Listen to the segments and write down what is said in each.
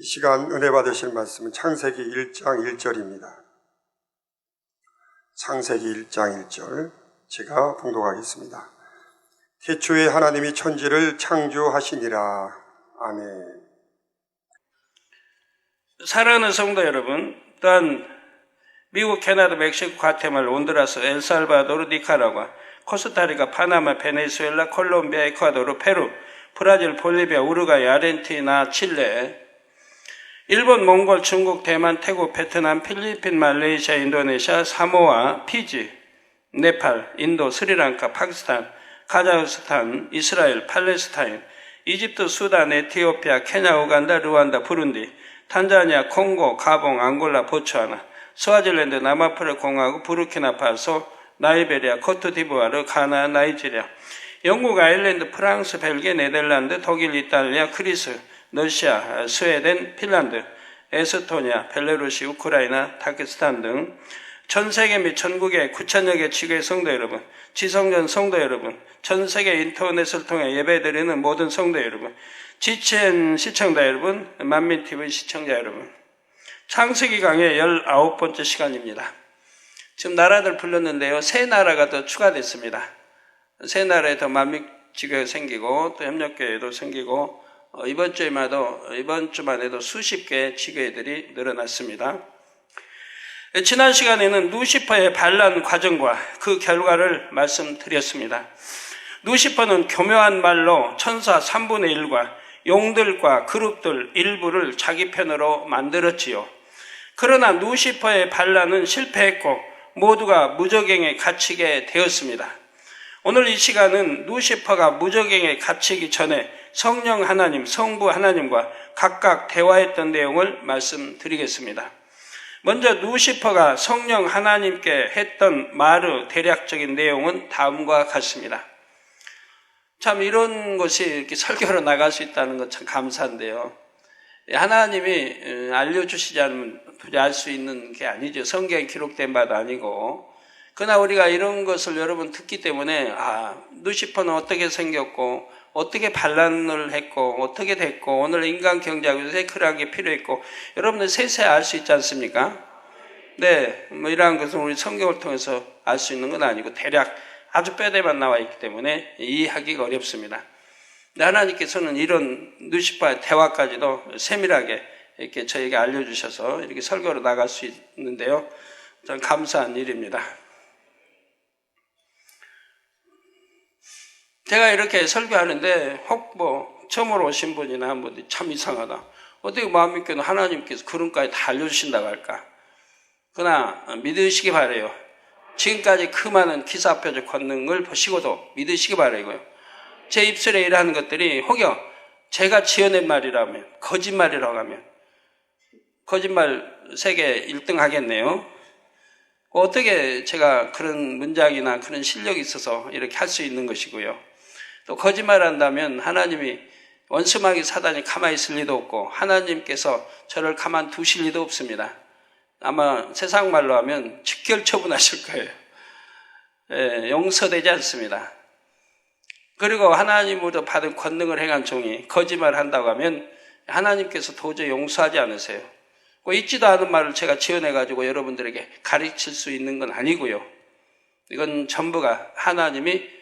시간 은혜 받으실 말씀은 창세기 1장 1절입니다. 창세기 1장 1절 제가 봉독하겠습니다. 태초에 하나님이 천지를 창조하시니라. 아멘. 사랑하는 성도 여러분, 또한 미국, 캐나다, 멕시코, 과테말라, 온두라스, 엘살바도르, 니카라과, 코스타리카, 파나마, 베네수엘라, 콜롬비아, 에콰도르, 페루, 브라질, 볼리비아, 우루과이, 아르헨티나, 칠레, 일본, 몽골, 중국, 대만, 태국, 베트남, 필리핀, 말레이시아, 인도네시아, 사모아, 피지, 네팔, 인도, 스리랑카, 파키스탄, 카자흐스탄, 이스라엘, 팔레스타인, 이집트, 수단, 에티오피아, 케냐, 우간다, 루안다, 부룬디, 탄자니아, 콩고, 가봉, 앙골라, 보츠와나, 스와질랜드, 남아프리카 공화국, 부르키나파소, 나이베리아, 코트디부아르, 가나, 나이지리아, 영국, 아일랜드, 프랑스, 벨기에, 네덜란드, 독일, 이탈리아, 그리스, 러시아, 스웨덴, 핀란드, 에스토니아, 벨라루시, 우크라이나, 타키스탄 등 전 세계 및 전국의 9천여 개 지교의 성도 여러분, 지성전 성도 여러분, 전 세계 인터넷을 통해 예배드리는 모든 성도 여러분, GCN 시청자 여러분, 만민TV 시청자 여러분, 창세기 강의 19번째 시간입니다. 지금 나라들 불렀는데요, 세 나라가 더 추가됐습니다. 세 나라에 더 만민지교가 생기고 또 협력교회도 생기고 이번 주만 해도 수십 개의 지교회들이 늘어났습니다. 지난 시간에는 루시퍼의 반란 과정과 그 결과를 말씀드렸습니다. 루시퍼는 교묘한 말로 천사 3분의 1과 용들과 그룹들 일부를 자기 편으로 만들었지요. 그러나 루시퍼의 반란은 실패했고 모두가 무저갱에 갇히게 되었습니다. 오늘 이 시간은 루시퍼가 무저갱에 갇히기 전에 성령 하나님, 성부 하나님과 각각 대화했던 내용을 말씀드리겠습니다. 먼저 루시퍼가 성령 하나님께 했던 말의 대략적인 내용은 다음과 같습니다. 참 이런 것이 이렇게 설교로 나갈 수 있다는 건 참 감사한데요. 하나님이 알려주시지 않으면 도저히 알 수 있는 게 아니죠. 성경에 기록된 바도 아니고. 그러나 우리가 이런 것을 여러분 듣기 때문에 루시퍼는 어떻게 생겼고 어떻게 반란을 했고 어떻게 됐고 오늘 인간 경제학에서 세크라는 게 필요했고 여러분들 세세히 알 수 있지 않습니까? 네, 이러한 것은 우리 성경을 통해서 알 수 있는 건 아니고 대략 아주 뼈대만 나와 있기 때문에 이해하기가 어렵습니다. 하나님께서는 이런 루시퍼의 대화까지도 세밀하게 이렇게 저에게 알려주셔서 이렇게 설교로 나갈 수 있는데요. 참 감사한 일입니다. 제가 이렇게 설교하는데 혹 처음으로 오신 분이나 참 이상하다. 어떻게 마음먹기는 하나님께서 그런까지 다 알려주신다고 할까? 그러나 믿으시기 바라요. 지금까지 그 많은 기사표적 권능을 보시고도 믿으시기 바라고요. 제 입술에 일하는 것들이 혹여 제가 지어낸 말이라면 거짓말이라고 하면 거짓말 세계 1등 하겠네요. 어떻게 제가 그런 문장이나 그런 실력이 있어서 이렇게 할 수 있는 것이고요. 또 거짓말한다면 하나님이 원수마귀 사단이 가만히 있을 리도 없고 하나님께서 저를 가만 두실 리도 없습니다. 아마 세상 말로 하면 직결 처분하실 거예요. 용서되지 않습니다. 그리고 하나님으로 받은 권능을 행한 종이 거짓말한다고 하면 하나님께서 도저히 용서하지 않으세요. 있지도 않은 말을 제가 지어내가지고 여러분들에게 가르칠 수 있는 건 아니고요. 이건 전부가 하나님이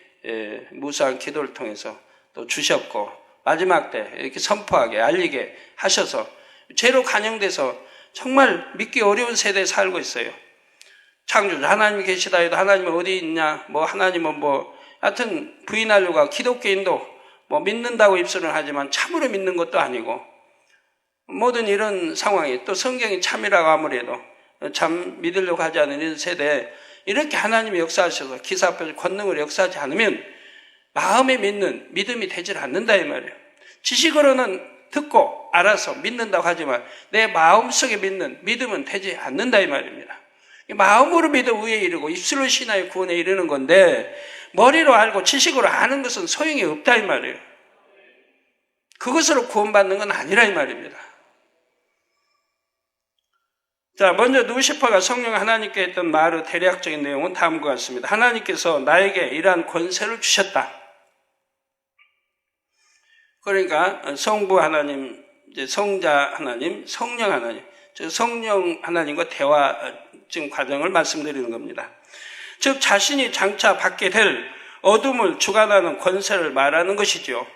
무수한 기도를 통해서 또 주셨고 마지막 때 이렇게 선포하게 알리게 하셔서 죄로 간영돼서 정말 믿기 어려운 세대에 살고 있어요. 창조주 하나님이 계시다 해도 하나님은 어디 있냐, 하나님은 하여튼 부인하려고 기독교인도 믿는다고 입술은 하지만 참으로 믿는 것도 아니고 모든 이런 상황이 또 성경이 참이라고 아무래도 참 믿으려고 하지 않는 이런 세대에 이렇게 하나님이 역사하셔서 기사표 권능으로 역사하지 않으면 마음에 믿는 믿음이 되질 않는다 이 말이에요. 지식으로는 듣고 알아서 믿는다고 하지만 내 마음속에 믿는 믿음은 되지 않는다 이 말입니다. 마음으로 믿어 의에 이르고 입술로 신하여 구원에 이르는 건데 머리로 알고 지식으로 아는 것은 소용이 없다 이 말이에요. 그것으로 구원받는 건 아니라 이 말입니다. 자, 먼저 루시퍼가 성령 하나님께 했던 말의 대략적인 내용은 다음과 같습니다. 하나님께서 나에게 이러한 권세를 주셨다. 그러니까 성부 하나님, 이제 성자 하나님, 성령 하나님, 즉 성령 하나님과 대화 지금 과정을 말씀드리는 겁니다. 즉 자신이 장차 받게 될 어둠을 주관하는 권세를 말하는 것이죠.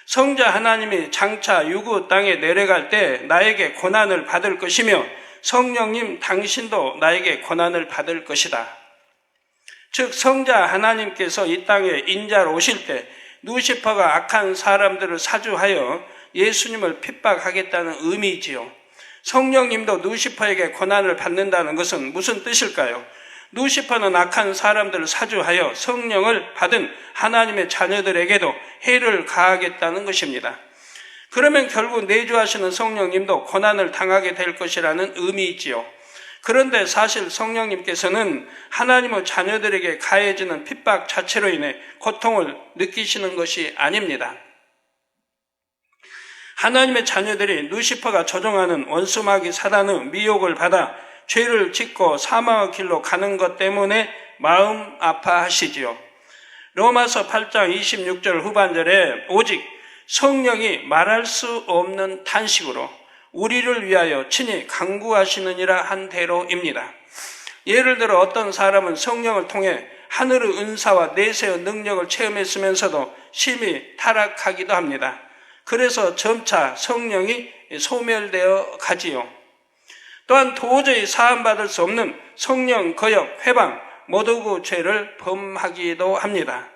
성자 하나님이 장차 유구 땅에 내려갈 때 나에게 고난을 받을 것이며 성령님 당신도 나에게 고난을 받을 것이다. 즉 성자 하나님께서 이 땅에 인자로 오실 때 루시퍼가 악한 사람들을 사주하여 예수님을 핍박하겠다는 의미이지요. 성령님도 루시퍼에게 고난을 받는다는 것은 무슨 뜻일까요? 루시퍼는 악한 사람들을 사주하여 성령을 받은 하나님의 자녀들에게도 해를 가하겠다는 것입니다. 그러면 결국 내주하시는 성령님도 고난을 당하게 될 것이라는 의미이지요. 그런데 사실 성령님께서는 하나님의 자녀들에게 가해지는 핍박 자체로 인해 고통을 느끼시는 것이 아닙니다. 하나님의 자녀들이 루시퍼가 조종하는 원수마귀 사단의 미혹을 받아 죄를 짓고 사망의 길로 가는 것 때문에 마음 아파하시지요. 로마서 8장 26절 후반절에 오직 성령이 말할 수 없는 탄식으로 우리를 위하여 친히 간구하시느니라 한 대로입니다. 예를 들어 어떤 사람은 성령을 통해 하늘의 은사와 내세의 능력을 체험했으면서도 심히 타락하기도 합니다. 그래서 점차 성령이 소멸되어 가지요. 또한 도저히 사함받을 수 없는 성령 거역, 회방, 모독의 죄를 범하기도 합니다.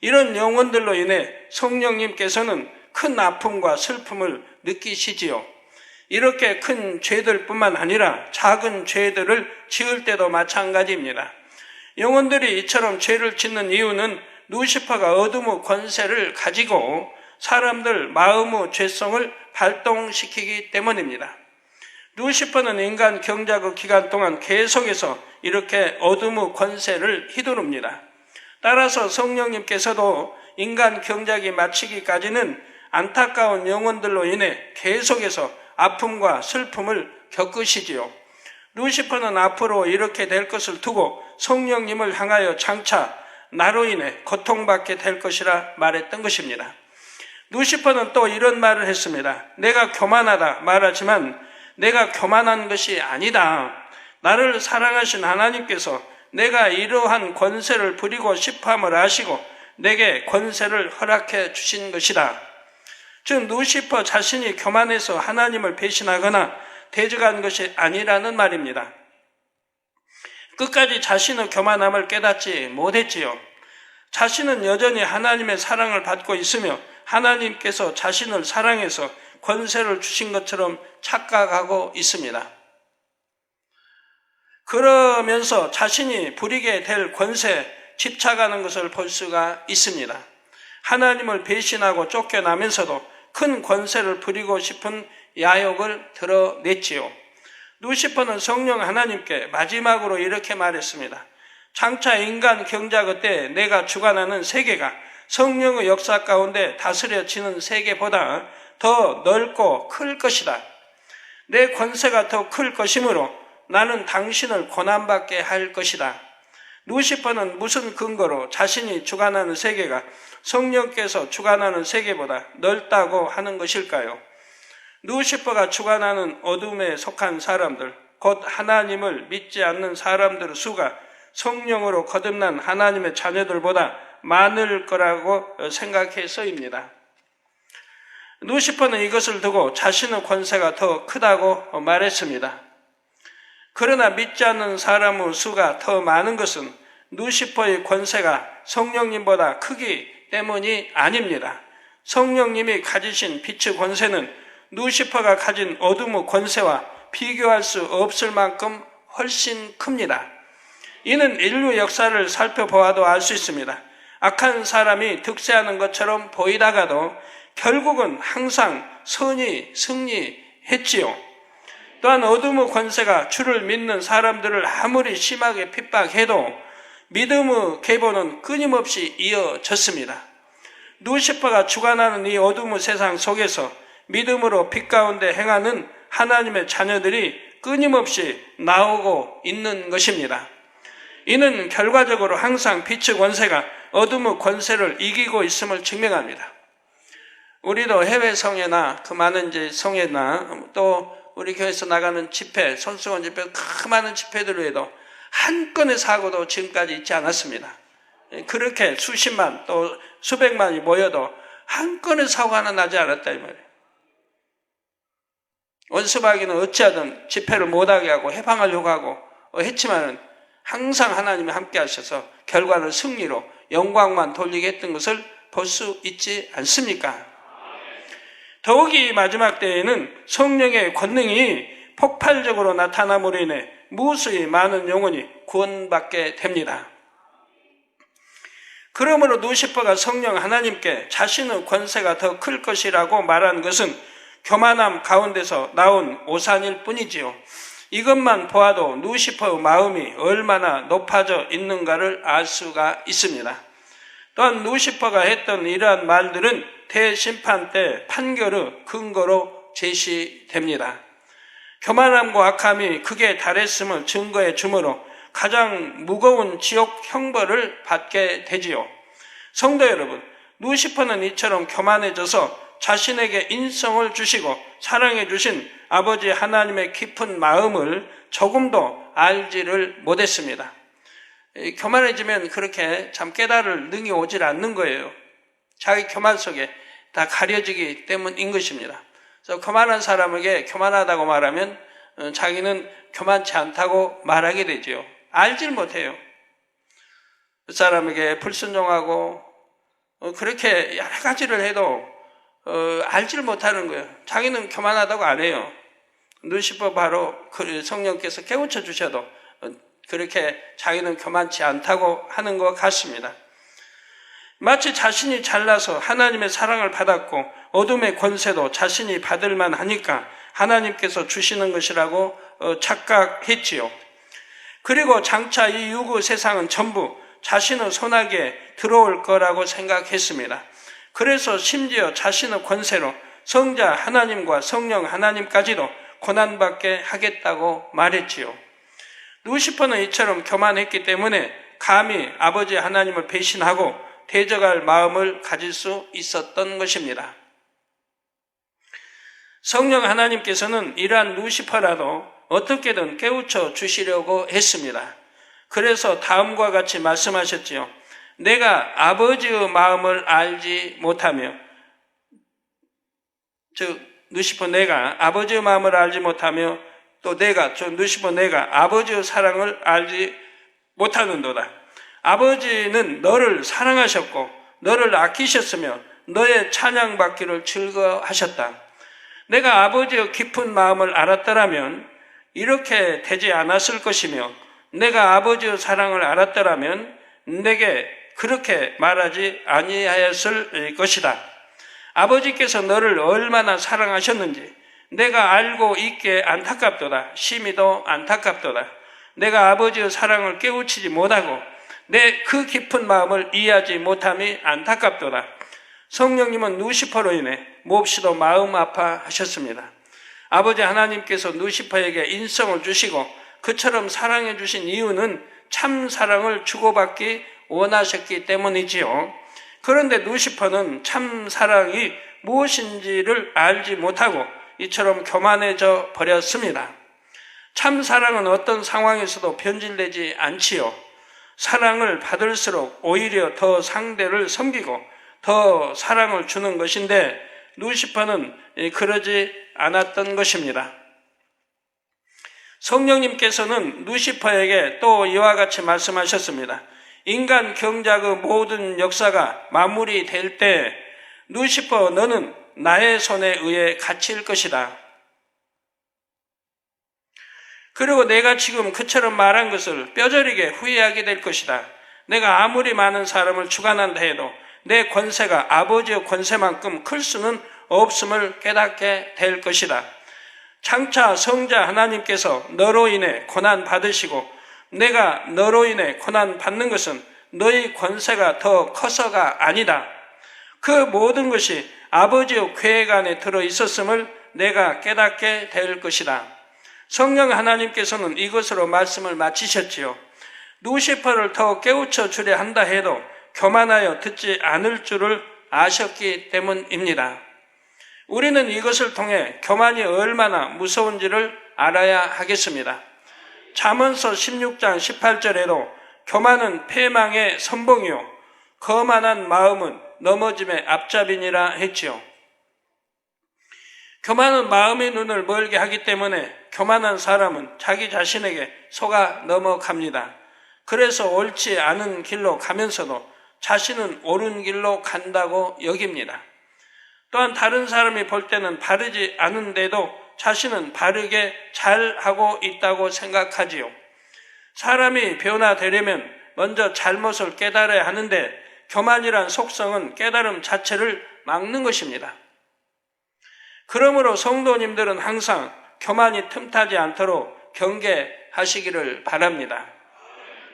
이런 영혼들로 인해 성령님께서는 큰 아픔과 슬픔을 느끼시지요. 이렇게 큰 죄들뿐만 아니라 작은 죄들을 지을 때도 마찬가지입니다. 영혼들이 이처럼 죄를 짓는 이유는 루시퍼가 어둠의 권세를 가지고 사람들 마음의 죄성을 발동시키기 때문입니다. 루시퍼는 인간 경작의 기간 동안 계속해서 이렇게 어둠의 권세를 휘두릅니다. 따라서 성령님께서도 인간 경작이 마치기까지는 안타까운 영혼들로 인해 계속해서 아픔과 슬픔을 겪으시지요. 루시퍼는 앞으로 이렇게 될 것을 두고 성령님을 향하여 장차 나로 인해 고통받게 될 것이라 말했던 것입니다. 루시퍼는 또 이런 말을 했습니다. 내가 교만하다 말하지만 내가 교만한 것이 아니다. 나를 사랑하신 하나님께서 내가 이러한 권세를 부리고 싶음을 아시고 내게 권세를 허락해 주신 것이다. 즉 루시퍼 자신이 교만해서 하나님을 배신하거나 대적한 것이 아니라는 말입니다. 끝까지 자신의 교만함을 깨닫지 못했지요. 자신은 여전히 하나님의 사랑을 받고 있으며 하나님께서 자신을 사랑해서 권세를 주신 것처럼 착각하고 있습니다. 그러면서 자신이 부리게 될 권세에 집착하는 것을 볼 수가 있습니다. 하나님을 배신하고 쫓겨나면서도 큰 권세를 부리고 싶은 야욕을 드러냈지요. 루시퍼는 성령 하나님께 마지막으로 이렇게 말했습니다. 장차 인간 경작의 때 내가 주관하는 세계가 성령의 역사 가운데 다스려지는 세계보다 더 넓고 클 것이다. 내 권세가 더 클 것이므로 나는 당신을 고난받게 할 것이다. 루시퍼는 무슨 근거로 자신이 주관하는 세계가 성령께서 주관하는 세계보다 넓다고 하는 것일까요? 루시퍼가 주관하는 어둠에 속한 사람들, 곧 하나님을 믿지 않는 사람들의 수가 성령으로 거듭난 하나님의 자녀들보다 많을 거라고 생각해서입니다. 루시퍼는 이것을 두고 자신의 권세가 더 크다고 말했습니다. 그러나 믿지 않는 사람의 수가 더 많은 것은 루시퍼의 권세가 성령님보다 크기 때문이 아닙니다. 성령님이 가지신 빛의 권세는 루시퍼가 가진 어둠의 권세와 비교할 수 없을 만큼 훨씬 큽니다. 이는 인류 역사를 살펴보아도 알 수 있습니다. 악한 사람이 득세하는 것처럼 보이다가도 결국은 항상 선이 승리했지요. 또한 어둠의 권세가 주를 믿는 사람들을 아무리 심하게 핍박해도 믿음의 계보는 끊임없이 이어졌습니다. 루시퍼가 주관하는 이 어둠의 세상 속에서 믿음으로 빛 가운데 행하는 하나님의 자녀들이 끊임없이 나오고 있는 것입니다. 이는 결과적으로 항상 빛의 권세가 어둠의 권세를 이기고 있음을 증명합니다. 우리도 해외 성회나 그 많은 이제 성회나 또 우리 교회에서 나가는 집회, 손수건 집회, 그 많은 집회들 외에도 한 건의 사고도 지금까지 있지 않았습니다. 그렇게 수십만 또 수백만이 모여도 한 건의 사고 하나 나지 않았다 이 말이에요. 원수마귀는 어찌하든 집회를 못하게 하고 해방하려고 하고 했지만은 항상 하나님이 함께 하셔서 결과는 승리로 영광만 돌리게 했던 것을 볼 수 있지 않습니까? 더욱이 마지막 때에는 성령의 권능이 폭발적으로 나타남으로 인해 무수히 많은 영혼이 구원받게 됩니다. 그러므로 루시퍼가 성령 하나님께 자신의 권세가 더 클 것이라고 말한 것은 교만함 가운데서 나온 오산일 뿐이지요. 이것만 보아도 루시퍼의 마음이 얼마나 높아져 있는가를 알 수가 있습니다. 또한 루시퍼가 했던 이러한 말들은 대심판 때 판결의 근거로 제시됩니다. 교만함과 악함이 극에 달했음을 증거해 주므로 가장 무거운 지옥 형벌을 받게 되지요. 성도 여러분, 루시퍼는 이처럼 교만해져서 자신에게 인성을 주시고 사랑해 주신 아버지 하나님의 깊은 마음을 조금도 알지를 못했습니다. 교만해지면 그렇게 참 깨달을 능히 오질 않는 거예요. 자기 교만 속에 다 가려지기 때문인 것입니다. 그래서 교만한 사람에게 교만하다고 말하면 자기는 교만치 않다고 말하게 되지요. 알질 못해요. 그 사람에게 불순종하고 그렇게 여러 가지를 해도 알지를 못하는 거예요. 자기는 교만하다고 안 해요. 루시퍼 바로 성령께서 깨우쳐 주셔도 그렇게 자기는 교만치 않다고 하는 것 같습니다. 마치 자신이 잘나서 하나님의 사랑을 받았고 어둠의 권세도 자신이 받을 만하니까 하나님께서 주시는 것이라고 착각했지요. 그리고 장차 이 유구 세상은 전부 자신의 손아귀에 들어올 거라고 생각했습니다. 그래서 심지어 자신의 권세로 성자 하나님과 성령 하나님까지도 고난받게 하겠다고 말했지요. 루시퍼는 이처럼 교만했기 때문에 감히 아버지 하나님을 배신하고 대적할 마음을 가질 수 있었던 것입니다. 성령 하나님께서는 이러한 루시퍼라도 어떻게든 깨우쳐 주시려고 했습니다. 그래서 다음과 같이 말씀하셨지요. 내가 아버지의 마음을 알지 못하며, 즉 루시퍼 내가 아버지의 마음을 알지 못하며 또 루시퍼 내가 아버지의 사랑을 알지 못하는도다. 아버지는 너를 사랑하셨고 너를 아끼셨으며 너의 찬양받기를 즐거워하셨다. 내가 아버지의 깊은 마음을 알았더라면 이렇게 되지 않았을 것이며 내가 아버지의 사랑을 알았더라면 내게 그렇게 말하지 아니하였을 것이다. 아버지께서 너를 얼마나 사랑하셨는지 내가 알고 있기에 안타깝도다. 심히도 안타깝도다. 내가 아버지의 사랑을 깨우치지 못하고 내 그 깊은 마음을 이해하지 못함이 안타깝도다. 성령님은 루시퍼로 인해 몹시도 마음 아파하셨습니다. 아버지 하나님께서 루시퍼에게 인성을 주시고 그처럼 사랑해 주신 이유는 참 사랑을 주고받기 원하셨기 때문이지요. 그런데 루시퍼는 참 사랑이 무엇인지를 알지 못하고 이처럼 교만해져 버렸습니다. 참 사랑은 어떤 상황에서도 변질되지 않지요. 사랑을 받을수록 오히려 더 상대를 섬기고 더 사랑을 주는 것인데 루시퍼는 그러지 않았던 것입니다. 성령님께서는 루시퍼에게 또 이와 같이 말씀하셨습니다. 인간 경작의 모든 역사가 마무리될 때 루시퍼 너는 나의 손에 의해 갇힐 것이다. 그리고 내가 지금 그처럼 말한 것을 뼈저리게 후회하게 될 것이다. 내가 아무리 많은 사람을 주관한다 해도 내 권세가 아버지의 권세만큼 클 수는 없음을 깨닫게 될 것이다. 장차 성자 하나님께서 너로 인해 고난 받으시고 내가 너로 인해 고난 받는 것은 너의 권세가 더 커서가 아니다. 그 모든 것이 아버지의 계획 안에 들어 있었음을 내가 깨닫게 될 것이다. 성령 하나님께서는 이것으로 말씀을 마치셨지요. 루시퍼를 더 깨우쳐 주려 한다 해도 교만하여 듣지 않을 줄을 아셨기 때문입니다. 우리는 이것을 통해 교만이 얼마나 무서운지를 알아야 하겠습니다. 잠언서 16장 18절에도 교만은 패망의 선봉이요 거만한 마음은 넘어짐의 앞잡이니라 했지요. 교만은 마음의 눈을 멀게 하기 때문에 교만한 사람은 자기 자신에게 속아 넘어갑니다. 그래서 옳지 않은 길로 가면서도 자신은 옳은 길로 간다고 여깁니다. 또한 다른 사람이 볼 때는 바르지 않은데도 자신은 바르게 잘하고 있다고 생각하지요. 사람이 변화되려면 먼저 잘못을 깨달아야 하는데 교만이란 속성은 깨달음 자체를 막는 것입니다. 그러므로 성도님들은 항상 교만이 틈타지 않도록 경계하시기를 바랍니다.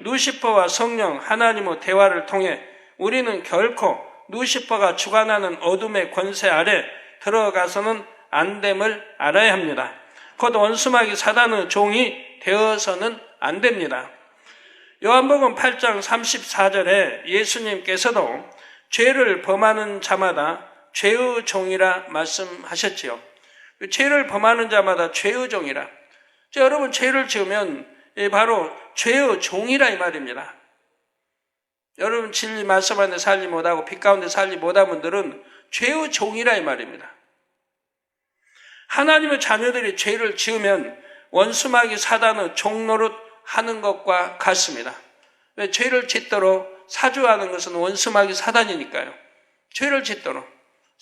루시퍼와 성령 하나님의 대화를 통해 우리는 결코 루시퍼가 주관하는 어둠의 권세 아래 들어가서는 안 됨을 알아야 합니다. 곧 원수마귀 사단의 종이 되어서는 안 됩니다. 요한복음 8장 34절에 예수님께서도 죄를 범하는 자마다 죄의 종이라 말씀하셨지요. 죄를 범하는 자마다 죄의 종이라. 여러분 죄를 지으면 바로 죄의 종이라 이 말입니다. 여러분 진리 말씀 안에 살지 못하고 빛 가운데 살지 못한 분들은 죄의 종이라 이 말입니다. 하나님의 자녀들이 죄를 지으면 원수마귀 사단의 종노릇 하는 것과 같습니다. 왜? 죄를 짓도록 사주하는 것은 원수마귀 사단이니까요. 죄를 짓도록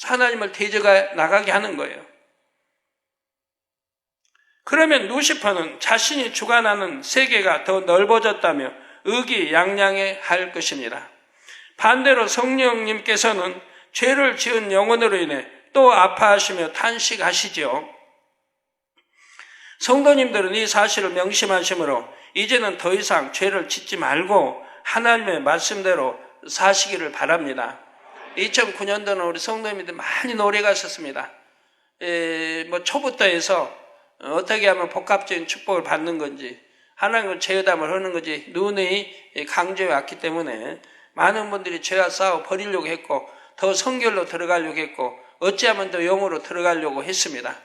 하나님을 대적해 나가게 하는 거예요. 그러면 루시퍼는 자신이 주관하는 세계가 더 넓어졌다며 의기양양해 할 것입니다. 반대로 성령님께서는 죄를 지은 영혼으로 인해 또 아파하시며 탄식하시지요. 성도님들은 이 사실을 명심하시므로 이제는 더 이상 죄를 짓지 말고 하나님의 말씀대로 사시기를 바랍니다. 2009년도는 우리 성도님들 많이 노래가 있었습니다. 초부터 해서 어떻게 하면 복합적인 축복을 받는 건지 하나님을 죄의담을 하는 건지 누누이 강조해 왔기 때문에 많은 분들이 죄와 싸워 버리려고 했고 더 성결로 들어가려고 했고 어찌하면 더 영으로 들어가려고 했습니다.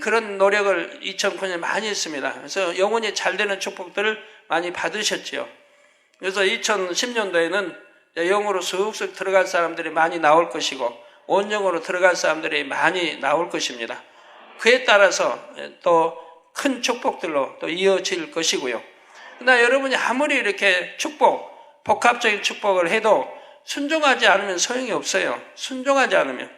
그런 노력을 2009년에 많이 했습니다. 그래서 영혼이 잘 되는 축복들을 많이 받으셨지요. 그래서 2010년도에는 영으로 쑥쑥 들어갈 사람들이 많이 나올 것이고 온영으로 들어갈 사람들이 많이 나올 것입니다. 그에 따라서 또 큰 축복들로 또 이어질 것이고요. 그러나 여러분이 아무리 이렇게 복합적인 축복을 해도 순종하지 않으면 소용이 없어요. 순종하지 않으면.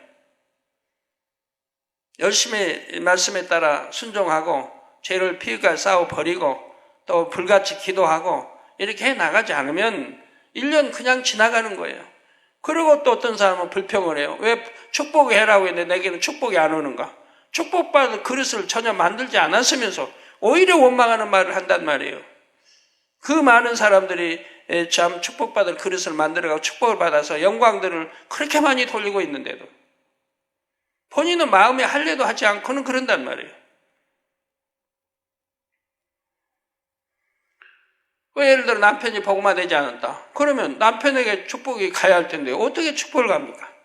열심히 말씀에 따라 순종하고 죄를 피해가 싸워 버리고 또 불같이 기도하고 이렇게 해 나가지 않으면 1년 그냥 지나가는 거예요. 그리고 또 어떤 사람은 불평을 해요. 왜 축복을 해라고 했는데 내게는 축복이 안 오는가? 축복받은 그릇을 전혀 만들지 않았으면서 오히려 원망하는 말을 한단 말이에요. 그 많은 사람들이 참 축복받을 그릇을 만들어가고 축복을 받아서 영광들을 그렇게 많이 돌리고 있는데도 본인은 마음에 할례도 하지 않고는 그런단 말이에요. 예를 들어 남편이 복음화 되지 않았다. 그러면 남편에게 축복이 가야 할 텐데 어떻게 축복을 갑니까?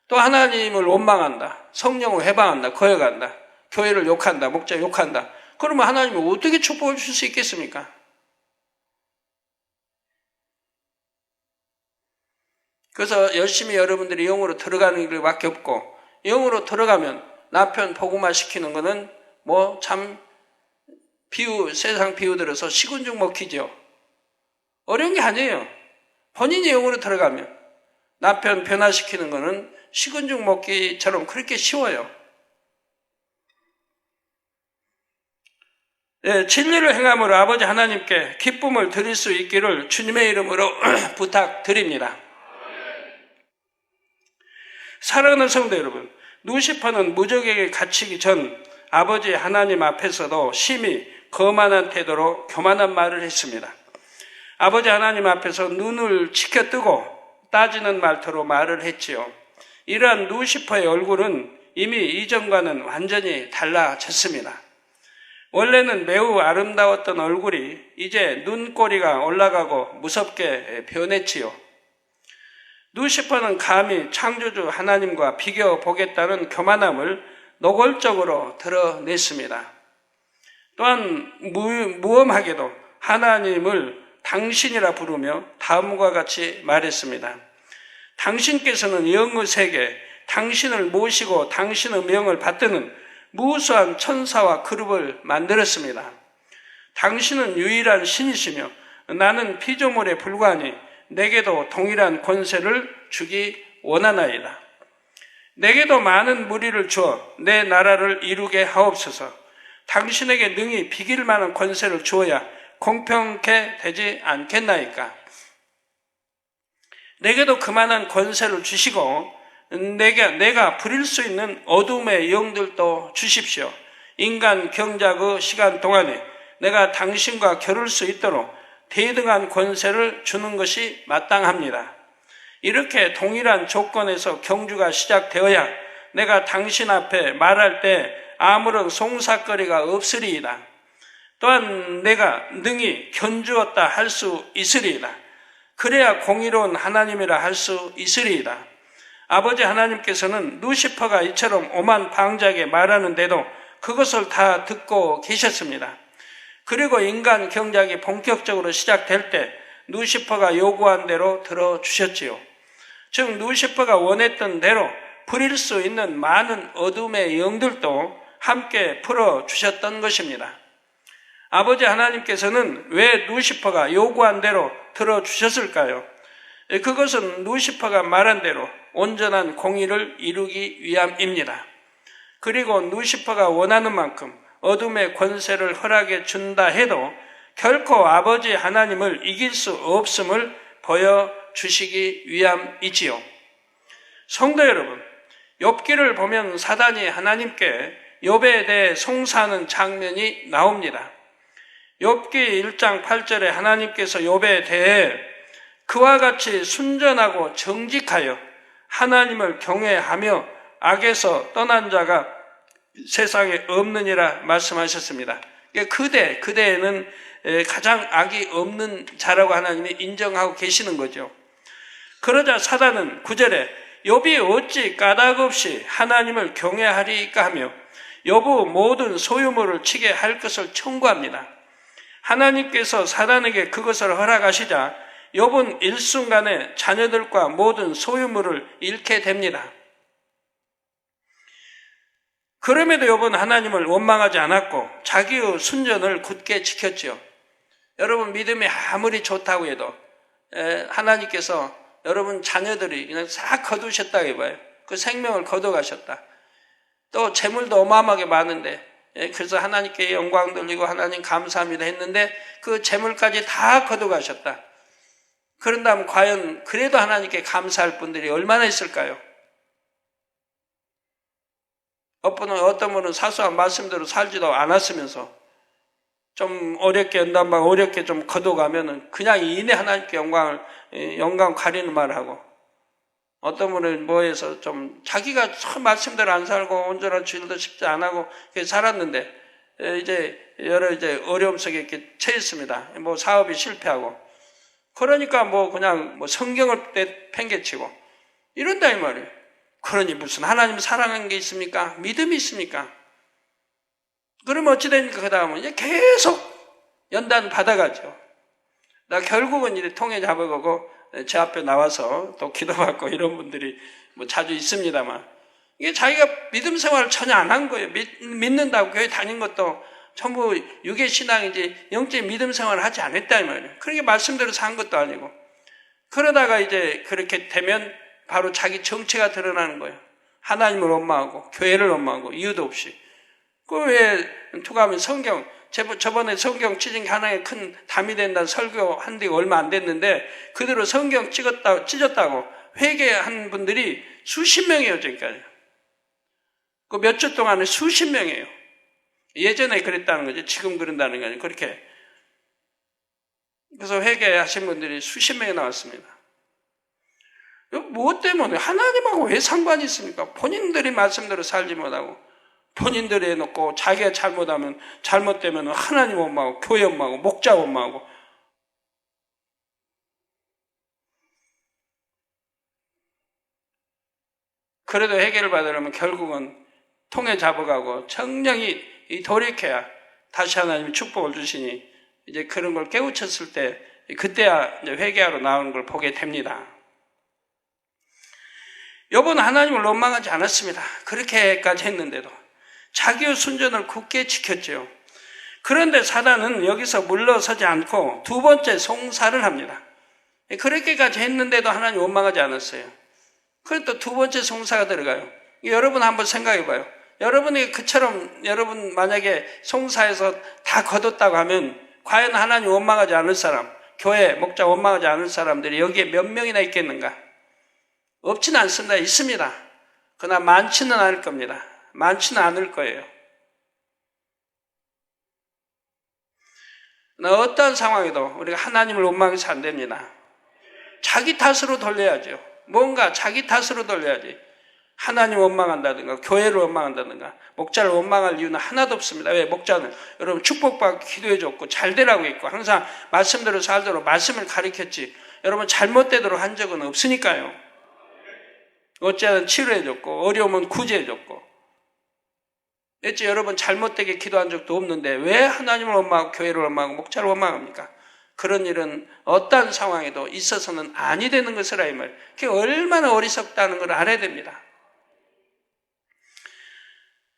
또 하나님을 원망한다. 성령을 해방한다. 거역한다. 교회를 욕한다. 목자 욕한다. 그러면 하나님이 어떻게 축복을 줄 수 있겠습니까? 그래서 열심히 여러분들이 영으로 들어가는 길밖에 없고 영으로 들어가면 남편 복음화 시키는 거는 참 세상 비유 들어서 시군죽 먹히죠. 어려운 게 아니에요. 본인이 영으로 들어가면 남편 변화시키는 거는 시군죽 먹기처럼 그렇게 쉬워요. 진리를 행함으로 아버지 하나님께 기쁨을 드릴 수 있기를 주님의 이름으로 부탁드립니다. 사랑하는 성도 여러분, 루시퍼는 무적에게 갇히기 전 아버지 하나님 앞에서도 심히 거만한 태도로 교만한 말을 했습니다. 아버지 하나님 앞에서 눈을 치켜뜨고 따지는 말투로 말을 했지요. 이러한 루시퍼의 얼굴은 이미 이전과는 완전히 달라졌습니다. 원래는 매우 아름다웠던 얼굴이 이제 눈꼬리가 올라가고 무섭게 변했지요. 루시퍼는 감히 창조주 하나님과 비교보겠다는 교만함을 노골적으로 드러냈습니다. 또한 무엄하게도 하나님을 당신이라 부르며 다음과 같이 말했습니다. 당신께서는 영의 세계, 당신을 모시고 당신의 명을 받드는 무수한 천사와 그룹을 만들었습니다. 당신은 유일한 신이시며 나는 피조물에 불과하니 내게도 동일한 권세를 주기 원하나이다. 내게도 많은 무리를 주어 내 나라를 이루게 하옵소서. 당신에게 능히 비길 만한 권세를 주어야 공평케 되지 않겠나이까. 내게도 그만한 권세를 주시고 내가 부릴 수 있는 어둠의 영들도 주십시오. 인간 경작의 시간 동안에 내가 당신과 겨룰 수 있도록 대등한 권세를 주는 것이 마땅합니다. 이렇게 동일한 조건에서 경주가 시작되어야 내가 당신 앞에 말할 때 아무런 송사거리가 없으리이다. 또한 내가 능히 견주었다 할 수 있으리이다. 그래야 공의로운 하나님이라 할 수 있으리이다. 아버지 하나님께서는 루시퍼가 이처럼 오만 방자하게 말하는데도 그것을 다 듣고 계셨습니다. 그리고 인간 경작이 본격적으로 시작될 때 루시퍼가 요구한 대로 들어주셨지요. 즉 루시퍼가 원했던 대로 부릴 수 있는 많은 어둠의 영들도 함께 풀어주셨던 것입니다. 아버지 하나님께서는 왜 루시퍼가 요구한 대로 들어주셨을까요? 그것은 루시퍼가 말한 대로 온전한 공의를 이루기 위함입니다. 그리고 루시퍼가 원하는 만큼 어둠의 권세를 허락해 준다 해도 결코 아버지 하나님을 이길 수 없음을 보여주시기 위함이지요. 성도 여러분, 욥기를 보면 사단이 하나님께 욥에 대해 송사하는 장면이 나옵니다. 욥기 1장 8절에 하나님께서 욥에 대해 그와 같이 순전하고 정직하여 하나님을 경외하며 악에서 떠난 자가 세상에 없느니라 말씀하셨습니다. 그대에는 가장 악이 없는 자라고 하나님이 인정하고 계시는 거죠. 그러자 사단은 9절에 욥이 어찌 까닭 없이 하나님을 경외하리까 하며 욥의 모든 소유물을 치게 할 것을 청구합니다. 하나님께서 사단에게 그것을 허락하시자 욥은 일순간에 자녀들과 모든 소유물을 잃게 됩니다. 그럼에도 욥은 하나님을 원망하지 않았고 자기의 순전을 굳게 지켰죠. 여러분 믿음이 아무리 좋다고 해도 하나님께서 여러분 자녀들이 그냥 싹 거두셨다고 해봐요. 그 생명을 거둬가셨다. 또 재물도 어마어마하게 많은데 그래서 하나님께 영광 돌리고 하나님 감사합니다 했는데 그 재물까지 다 거둬가셨다. 그런다면 과연 그래도 하나님께 감사할 분들이 얼마나 있을까요? 어떤 분은 사소한 말씀대로 살지도 않았으면서 좀 어렵게 연단방 어렵게 좀 거둬가면은 그냥 이내 하나님께 영광 가리는 말을 하고 어떤 분은 뭐해서 좀 자기가 참 말씀대로 안 살고 온전한 주일도 쉽지 안 하고 살았는데 이제 여러 어려움 속에 이렇게 처했습니다. 뭐 사업이 실패하고 그러니까 뭐 그냥 뭐 성경을 팽개치고 이런다 이 말이에요. 그러니 무슨 하나님 사랑하는 게 있습니까? 믿음이 있습니까? 그러면 어찌 됩니까? 그 다음은 이제 계속 연단 받아가죠. 나 결국은 이제 통에 잡아가고 제 앞에 나와서 또 기도받고 이런 분들이 뭐 자주 있습니다만 이게 자기가 믿음 생활을 전혀 안 한 거예요. 믿는다고 교회 다닌 것도 전부 유괴신앙이지 영적인 믿음 생활을 하지 않았다 이 말이에요. 그렇게 말씀대로 산 것도 아니고 그러다가 이제 그렇게 되면 바로 자기 정체가 드러나는 거예요. 하나님을 원망하고 교회를 원망하고 이유도 없이. 그 왜 투가하면 성경 저번에 성경 찢은 게 하나의 큰 담이 된다는 설교한 지가 얼마 안 됐는데 그대로 성경 찢었다고 회개한 분들이 수십 명이에요. 지금까지. 그 몇 주 동안에 수십 명이에요. 예전에 그랬다는 거죠. 지금 그런다는 게 아니고 그렇게. 그래서 회개하신 분들이 수십 명이 나왔습니다. 무엇 때문에? 하나님하고 왜 상관이 있습니까? 본인들이 말씀대로 살지 못하고 본인들이 해놓고 자기가 잘못되면 하나님 원망하고 교회 원망하고 목자 원망하고 그래도 해결을 받으려면 결국은 통에 잡아가고 정령이 돌이켜야 다시 하나님이 축복을 주시니 이제 그런 걸 깨우쳤을 때 그때야 이제 회개하러 나오는 걸 보게 됩니다. 욥은 하나님을 원망하지 않았습니다. 그렇게까지 했는데도 자기의 순전을 굳게 지켰죠. 그런데 사단은 여기서 물러서지 않고 두 번째 송사를 합니다. 그렇게까지 했는데도 하나님 원망하지 않았어요. 그럼 또 두 번째 송사가 들어가요. 여러분 한번 생각해 봐요. 여러분이 그처럼 여러분 만약에 송사에서 다 거뒀다고 하면 과연 하나님 원망하지 않을 사람, 교회, 목자 원망하지 않을 사람들이 여기에 몇 명이나 있겠는가? 없지는 않습니다. 있습니다. 그러나 많지는 않을 겁니다. 많지는 않을 거예요. 어떠한 상황에도 우리가 하나님을 원망해서 안 됩니다. 자기 탓으로 돌려야죠. 뭔가 자기 탓으로 돌려야지. 하나님 원망한다든가 교회를 원망한다든가 목자를 원망할 이유는 하나도 없습니다. 왜? 목자는 여러분 축복받고 기도해줬고 잘 되라고 했고 항상 말씀대로 살도록 말씀을 가르쳤지 여러분 잘못되도록 한 적은 없으니까요. 어찌하든 치료해줬고 어려우면 구제해줬고 어찌 여러분 잘못되게 기도한 적도 없는데 왜 하나님을 원망하고 교회를 원망하고 목자를 원망합니까? 그런 일은 어떠한 상황에도 있어서는 아니 되는 것이라 이 말. 그게 얼마나 어리석다는 걸 알아야 됩니다.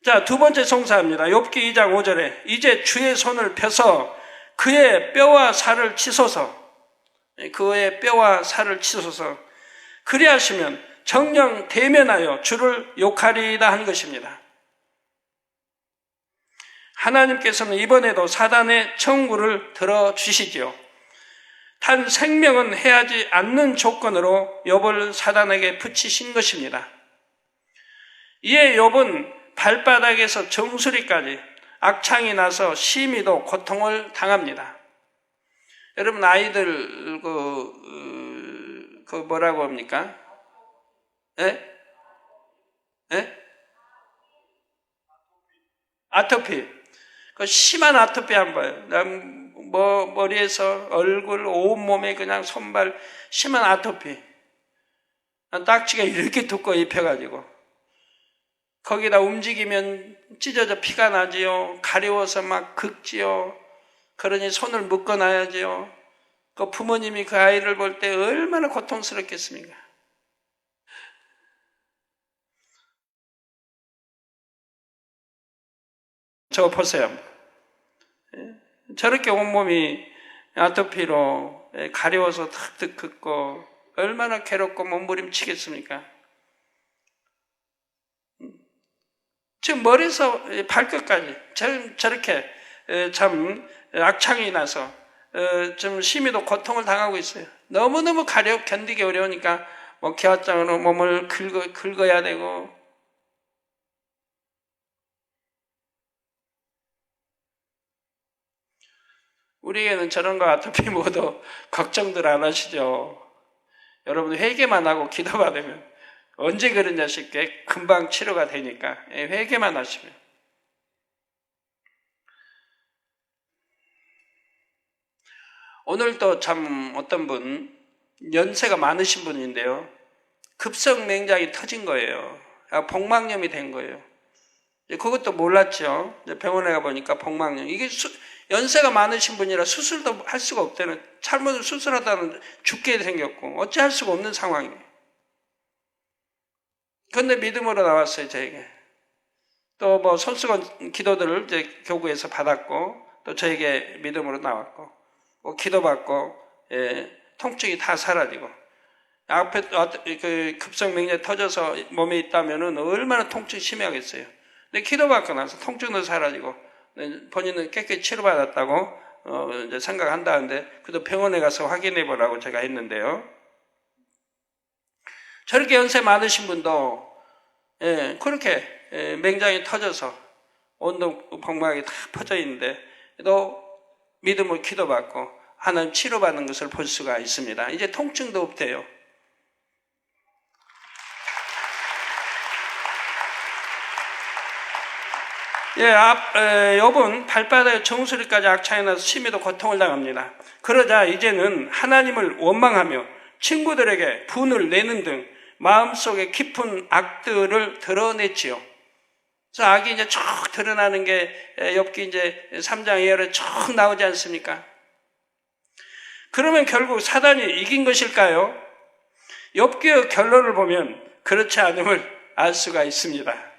자, 두 번째 송사입니다. 욥기 2장 5절에 이제 주의 손을 펴서 그의 뼈와 살을 치소서. 그의 뼈와 살을 치소서. 그리하시면 정령 대면하여 주를 욕하리이다 한 것입니다. 하나님께서는 이번에도 사단의 청구를 들어주시지요. 단 생명은 해하지 않는 조건으로 욥을 사단에게 붙이신 것입니다. 이에 욥은 발바닥에서 정수리까지 악창이 나서 심히도 고통을 당합니다. 여러분 아이들 그 뭐라고 합니까? 예? 예? 아토피. 그 심한 아토피 한번 봐요. 머리에서 얼굴, 온몸에 그냥 손발 심한 아토피. 딱지가 이렇게 두꺼워 입혀가지고 거기다 움직이면 찢어져 피가 나지요. 가려워서 막 긁지요. 그러니 손을 묶어놔야지요. 그 부모님이 그 아이를 볼 때 얼마나 고통스럽겠습니까? 저거 보세요. 저렇게 온몸이 아토피로 가려워서 탁탁 긋고 얼마나 괴롭고 몸부림치겠습니까? 지금 머리에서 발끝까지 저렇게 참 악창이 나서 좀 심히도 고통을 당하고 있어요. 너무너무 견디기 어려우니까 뭐 기와장으로 몸을 긁어야 되고 우리에게는 저런 거 아토피 모두 걱정들 안 하시죠? 여러분 회개만 하고 기도 받으면 언제 그러냐 싶게 금방 치료가 되니까 회개만 하시면. 오늘 또 참 어떤 분 연세가 많으신 분인데요. 급성맹장이 터진 거예요. 복막염이 된 거예요. 그것도 몰랐죠. 병원에 가보니까 복막염. 이게 연세가 많으신 분이라 수술도 할 수가 없다는, 잘못 수술하다는 죽게 생겼고 어찌할 수가 없는 상황이에요. 그런데 믿음으로 나왔어요, 저에게. 또 뭐 손수건 기도들을 이제 교구에서 받았고 또 저에게 믿음으로 나왔고 기도받고 통증이 다 사라지고 앞에 그 급성맹장이 터져서 몸에 있다면은 얼마나 통증이 심하겠어요. 근데 기도받고 나서 통증도 사라지고 본인은 깨끗이 치료받았다고 이제 생각한다는데 그래도 병원에 가서 확인해 보라고 제가 했는데요. 저렇게 연세 많으신 분도 그렇게 맹장이 터져서 온도 복막이 다 퍼져 있는데 또 믿음으로 기도받고 하나님 치료받는 것을 볼 수가 있습니다. 이제 통증도 없대요. 욥은 발바닥에 정수리까지 악창이 나서 심히도 고통을 당합니다. 그러자 이제는 하나님을 원망하며 친구들에게 분을 내는 등 마음속에 깊은 악들을 드러냈지요. 그래서 악이 이제 쭉 드러나는 게 욥기 이제 3장 2절에 쭉 나오지 않습니까? 그러면 결국 사단이 이긴 것일까요? 욥기의 결론을 보면 그렇지 않음을 알 수가 있습니다.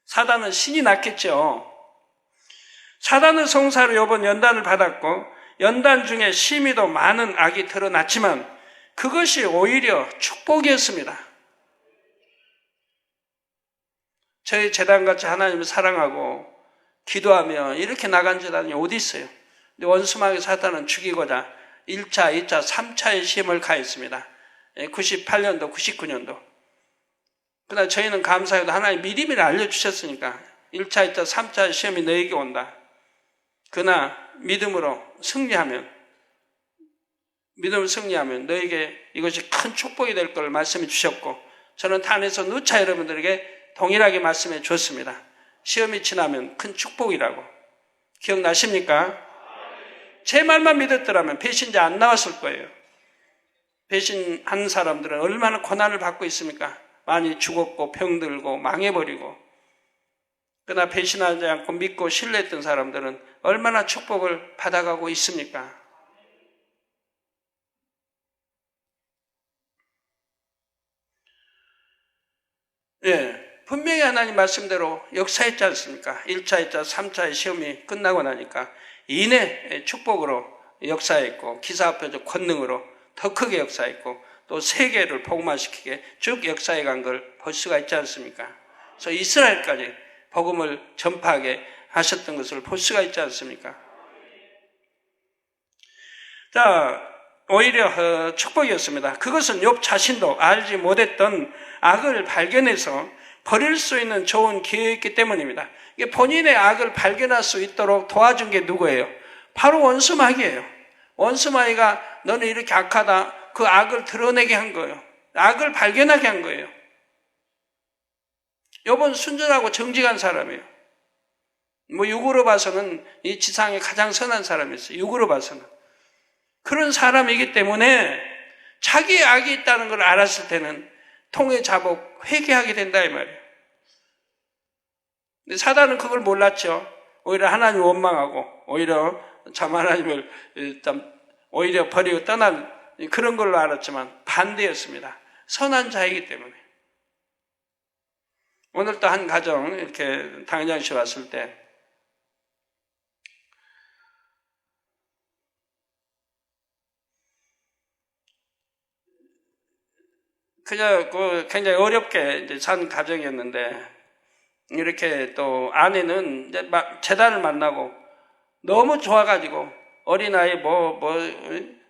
사단은 신이 났겠죠. 사단의 송사로 욥은 연단을 받았고 연단 중에 심히도 많은 악이 드러났지만 그것이 오히려 축복이었습니다. 저희 재단같이 하나님을 사랑하고 기도하며 이렇게 나간 재단이 어디 있어요? 근데 원수마귀 사단은 죽이고자 1차, 2차, 3차의 시험을 가했습니다. 98년도, 99년도. 그러나 저희는 감사해도 하나님 미리미리 알려주셨으니까 1차, 2차, 3차 시험이 너에게 온다. 그러나 믿음으로 승리하면 너에게 이것이 큰 축복이 될 걸 말씀해 주셨고 저는 탄에서 누차 여러분들에게 동일하게 말씀해 줬습니다. 시험이 지나면 큰 축복이라고. 기억나십니까? 제 말만 믿었더라면 배신자 안 나왔을 거예요. 배신한 사람들은 얼마나 고난을 받고 있습니까? 많이 죽었고 병들고 망해버리고. 그러나 배신하지 않고 믿고 신뢰했던 사람들은 얼마나 축복을 받아가고 있습니까? 분명히 하나님 말씀대로 역사했지 않습니까? 1차, 2차, 3차의 시험이 끝나고 나니까 이내 축복으로 역사했고 기사표적 권능으로 더 크게 역사했고 또 세계를 복음화시키게 쭉 역사해 간 걸 볼 수가 있지 않습니까? 그래서 이스라엘까지 복음을 전파하게 하셨던 것을 볼 수가 있지 않습니까? 자, 오히려 축복이었습니다. 그것은 욥 자신도 알지 못했던 악을 발견해서 버릴 수 있는 좋은 기회였기 때문입니다. 이게 본인의 악을 발견할 수 있도록 도와준 게 누구예요? 바로 원수마귀예요. 원수마귀가 너는 이렇게 악하다. 그 악을 드러내게 한 거예요. 악을 발견하게 한 거예요. 욥은 순전하고 정직한 사람이에요. 육으로 봐서는 이 지상에 가장 선한 사람이었어요. 육으로 봐서는. 그런 사람이기 때문에 자기의 악이 있다는 걸 알았을 때는 통해 자복 회개하게 된다 이 말이에요. 근데 사단은 그걸 몰랐죠. 오히려 하나님을 원망하고 오히려 참 하나님을 일단 오히려 버리고 떠난 그런 걸로 알았지만 반대였습니다. 선한 자이기 때문에. 오늘 또 한 가정 이렇게 당장시 왔을 때 그냥 굉장히 어렵게 이제 산 가정이었는데 이렇게 또 아내는 이제 재단을 만나고 너무 좋아가지고 어린아이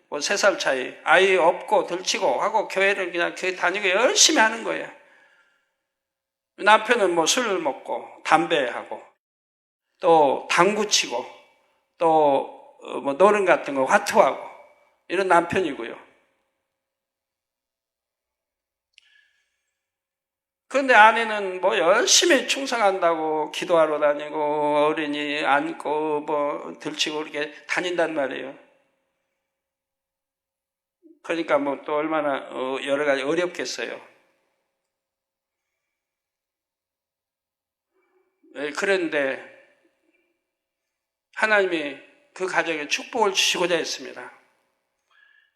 3살 차이 아이 업고 들치고 하고 교회를 그냥 교회 다니고 열심히 하는 거예요. 남편은 술 먹고 담배하고 또 당구 치고 또 노름 같은 거 화투하고 이런 남편이고요. 그런데 아내는 열심히 충성한다고 기도하러 다니고 어린이 안고 들치고 이렇게 다닌단 말이에요. 그러니까 또 얼마나 여러 가지 어렵겠어요. 그런데 하나님이 그 가정에 축복을 주시고자 했습니다.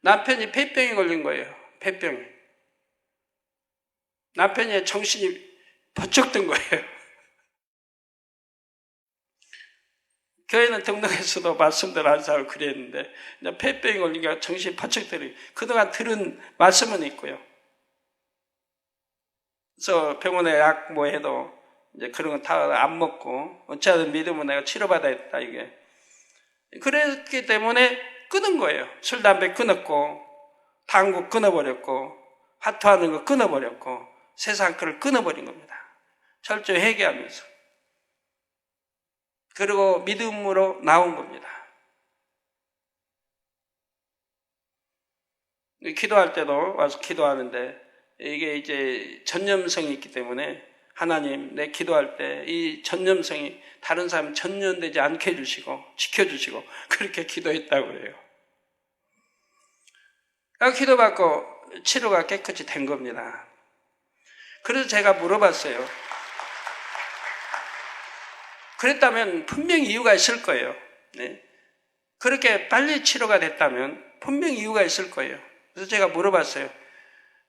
남편이 폐병이 걸린 거예요. 폐병이. 남편이 정신이 번쩍 든 거예요. 교회는 등록해서도 말씀들 안 사고 그랬는데 폐병이 걸리니까 정신이 번쩍 들어요. 그동안 들은 말씀은 있고요. 그래서 병원에 약 해도 이제 그런 거 다 안 먹고 어찌하든 믿으면 내가 치료받아야겠다 이게. 그랬기 때문에 끊은 거예요. 술, 담배 끊었고 당구 끊어버렸고 화투하는 거 끊어버렸고 세상 거를 끊어버린 겁니다. 철저히 회개하면서. 그리고 믿음으로 나온 겁니다. 기도할 때도 와서 기도하는데 이게 이제 전념성이 있기 때문에 하나님 내 기도할 때 이 전념성이 다른 사람 전념되지 않게 해주시고 지켜주시고 그렇게 기도했다고 그래요. 기도받고 치료가 깨끗이 된 겁니다. 그래서 제가 물어봤어요. 그랬다면 분명히 이유가 있을 거예요. 네. 그렇게 빨리 치료가 됐다면 분명히 이유가 있을 거예요. 그래서 제가 물어봤어요.